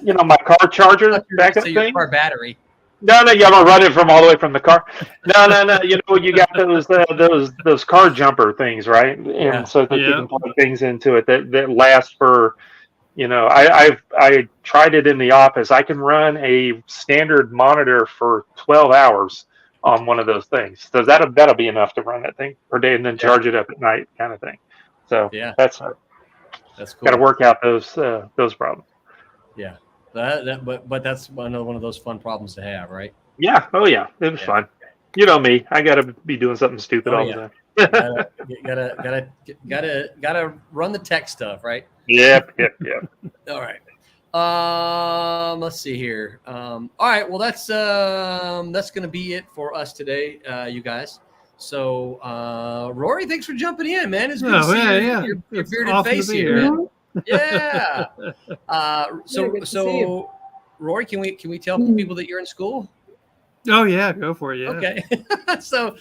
My car charger backup thing. Your car battery. No, I'm gonna run it from all the way from the car. No. You got those car jumper things, right? And so that you can plug things into it that last for. I tried it in the office. I can run a standard monitor for 12 hours on one of those things. So that'll be enough to run that thing per day, and then charge it up at night, kind of thing. So that's cool. Got to work out those problems. Yeah, but that's another one of those fun problems to have, right? Yeah. Oh yeah, it was fun. You know me. I got to be doing something stupid all the time. gotta run the tech stuff, right? Yep. All right. Let's see here. All right. Well, that's gonna be it for us today, you guys. So, Rory, thanks for jumping in, man. It's good to see your bearded awesome face here. Man. Yeah. So, Rory, can we tell people that you're in school? Oh yeah, go for it. Yeah. Okay. so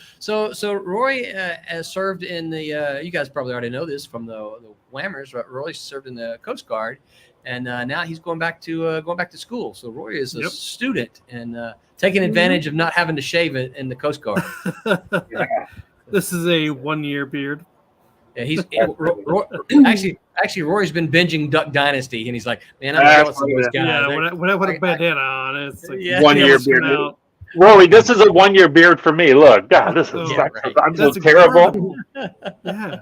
Roy has served in the. You guys probably already know this from the Whammers. Roy served in the Coast Guard, and now he's going back to school. So Roy is a student and taking advantage of not having to shave it in the Coast Guard. This is a 1-year beard. Yeah, he's actually Rory's been binging Duck Dynasty, and he's like, man, I'm jealous of those guys. Yeah, when I put a bandana on, it's like 1 year beard. Rory, this is a 1-year beard for me. Look, God, this is I'm so terrible. Yeah.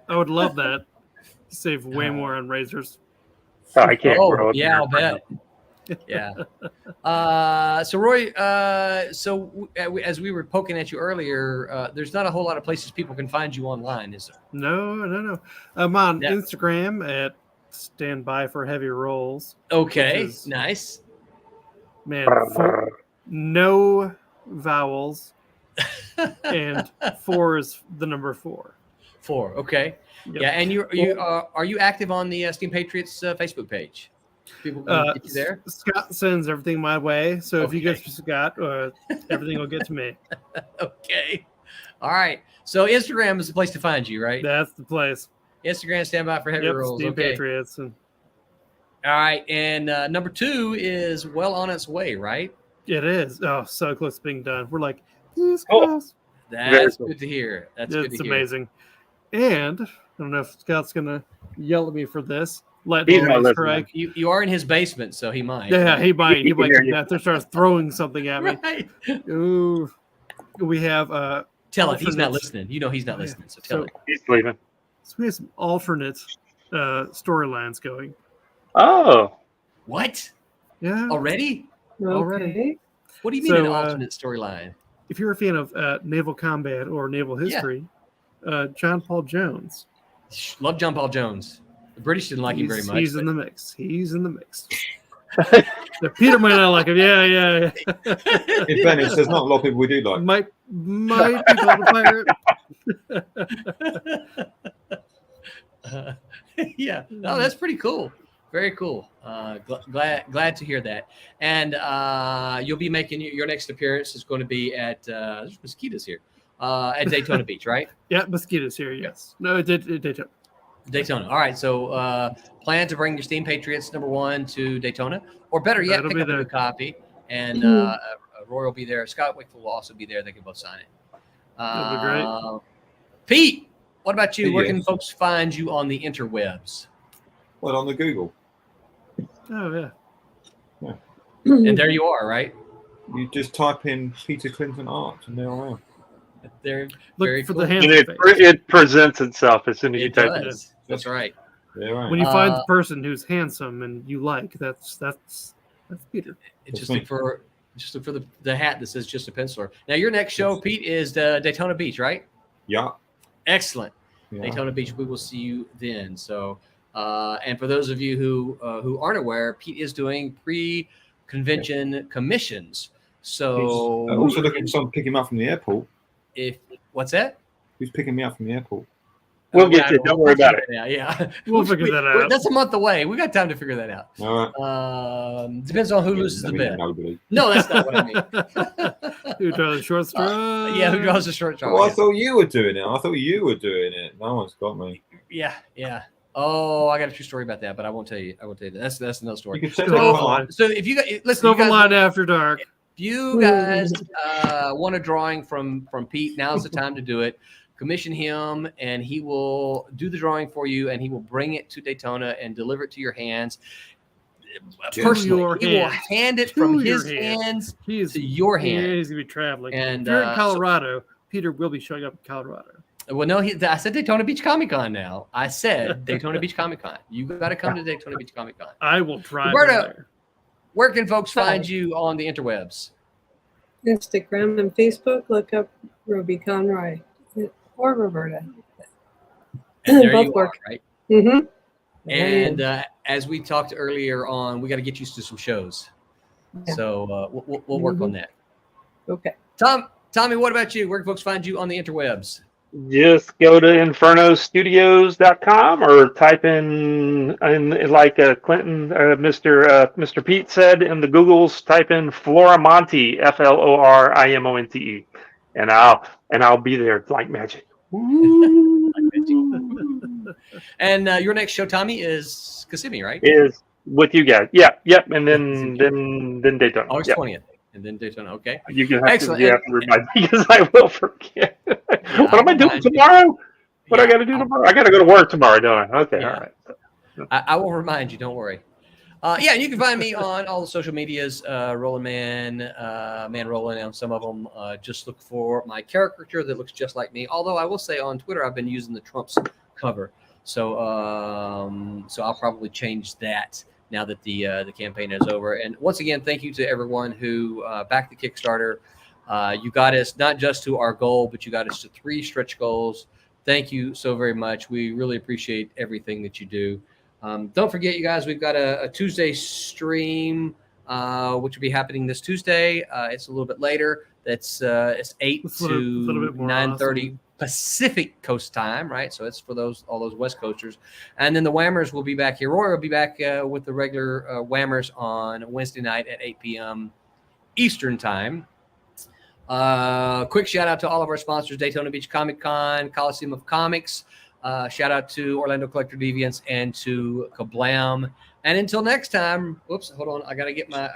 I would love that. Save way more on razors. Oh, I can't grow Oh, up yeah, here. I'll bet. Yeah. So Roy, as we were poking at you earlier, there's not a whole lot of places people can find you online, is there? No. I'm on Yeah. Instagram at Standby for Heavy Rolls. Okay, Which is- nice. Man, no vowels, and 4 is the number 4. 4. Okay. Yep. Yeah, and are you active on the Steam Patriots Facebook page? People can get you there. Scott sends everything my way, so if you Okay. get to Scott, everything will get to me. Okay. All right. So Instagram is the place to find you, right? That's the place. Instagram, Standby for Heavy Rolls. Steam Okay. Patriots. And All right. And number 2 is well on its way, right? it is. Oh, so close to being done. We're like, this Oh. close. That's cool. good to hear. That's good It's to hear. amazing. And I don't know if Scott's gonna yell at me for this. He's not Always listening. strike. You are in his basement, so he might. Yeah, he might. He He can might hear come you. down there, starts throwing something at me. Right. Ooh, we have Tell him he's not alternates. listening. You know he's not Yeah. listening, so tell So- him. He's leaving. So we have some alternate storylines going. Oh, What? Yeah. Already? Already. Okay. What do you mean So, an alternate storyline? If you're a fan of naval combat or naval history, John Paul Jones. Love John Paul Jones. The British didn't like him very much. He's in but- the mix. He's in the mix. So Peter might not like him. Yeah. In fairness, there's not a lot of people we do like. Might be called a pirate. Yeah. No, that's pretty cool. Very cool. Glad to hear that. And you'll be making your next appearance is going to be at there's mosquitoes here at Daytona Beach, right? Yeah, mosquitoes here. Yes. No, it did. Daytona. All right. So plan to bring your Steam Patriots #1 to Daytona, or better yet, That'll pick be up a there. new copy. And Roy will be there. Scott Wickful will also be there. They can both sign it. That'll be great. Pete, what about you? Where Yes. can folks find you on the interwebs? Well, on the Google, Oh yeah. And there you are, right? you just type in Peter Clinton art, and there I am. They're Look very for cool. the and handsome face. it presents itself as soon as you It type it in. does. That's right. There I am. When you find the person who's handsome and you like, that's Peter. Just me. look for the hat that says just a penciler. Now your next show, Pete, is Daytona Beach, right? Yeah. Excellent. Yeah. Daytona Beach. We will see you then. So, and for those of you who aren't aware, Pete is doing pre-convention commissions. So He's also looking for someone to pick him up from the airport. What's that? Who's picking me up from the airport? We'll get you. Don't worry about it. Yeah. We'll figure that out. That's a month away. We got time to figure that out. All right. Depends on who loses the bet. Nobody. No, that's not what I mean. Who draws the short straw? Yeah, who draws the short straw? Well, I yeah. thought you were doing it. I thought you were doing it. No one's got me. Yeah. Oh, I got a true story about that, but I won't tell you. that. That's another You story. can send So- it Oh, on. So if you guys listen, you Silverline guys, After Dark. if you guys want a drawing from Pete, now's the time to do it. Commission him, and he will do the drawing for you, and he will bring it to Daytona and deliver it to your hands. To Personally, your he will hands. hand it To from your his hands. hands He is to your hand. He's gonna be traveling. And if you're in so- Colorado, Peter will be showing up in Colorado. Well, no, I said Daytona Beach Comic Con now. I said Daytona Beach Comic Con. You got to come to Daytona Beach Comic Con. I will drive Roberta. there. Where can folks find you on the interwebs? Instagram and Facebook, look up Ruby Conroy or Roberta. And there Both you work. are, right? Mm-hmm. And as we talked earlier on, we got to get used to some shows. Yeah. So we'll work on that. Okay. Tommy, what about you? Where can folks find you on the interwebs? Just go to infernostudios.com or type in like Clinton, Mr. Pete said in the Googles, type in Floramonte, FLORIMONTE, and I'll be there like magic. And your next show, Tommy, is Kissimmee, right? Is with you guys. Yep, and then Daytona. August Yep. 20th. And then Daytona. Okay. You can have Excellent. to, you have to remind me because I will forget. What am I doing tomorrow? What I got to do tomorrow? I got to go to work tomorrow, don't I? Okay, Yeah. all right. I will remind you. Don't worry. Yeah, and you can find me on all the social medias, Roland Man Roland on some of them. Just look for my caricature that looks just like me. Although I will say on Twitter, I've been using the Trump's cover. So I'll probably change that now that the campaign is over. And once again, thank you to everyone who backed the Kickstarter. You got us not just to our goal, but you got us to 3 stretch goals. Thank you so very much. We really appreciate everything that you do. Don't forget, you guys, we've got a Tuesday stream, which will be happening this Tuesday. It's a little bit later. It's 8 It's to a little bit more 9:30 awesome. Pacific Coast time, right? So it's for all those West Coasters. And then the Whammers will be back here. Roy will be back with the regular Whammers on Wednesday night at 8 p.m. Eastern time. Quick shout out to all of our sponsors: Daytona Beach Comic Con, Coliseum of Comics. Shout out to Orlando Collector Deviants and to Kablam. And until next time, whoops, hold on, I gotta get my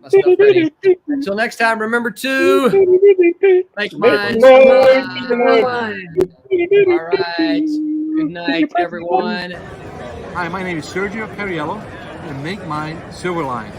stuff ready. Until next time, remember to make mine. All right. Good night, everyone. Hi, my name is Sergio Cariello, and make mine Silverline.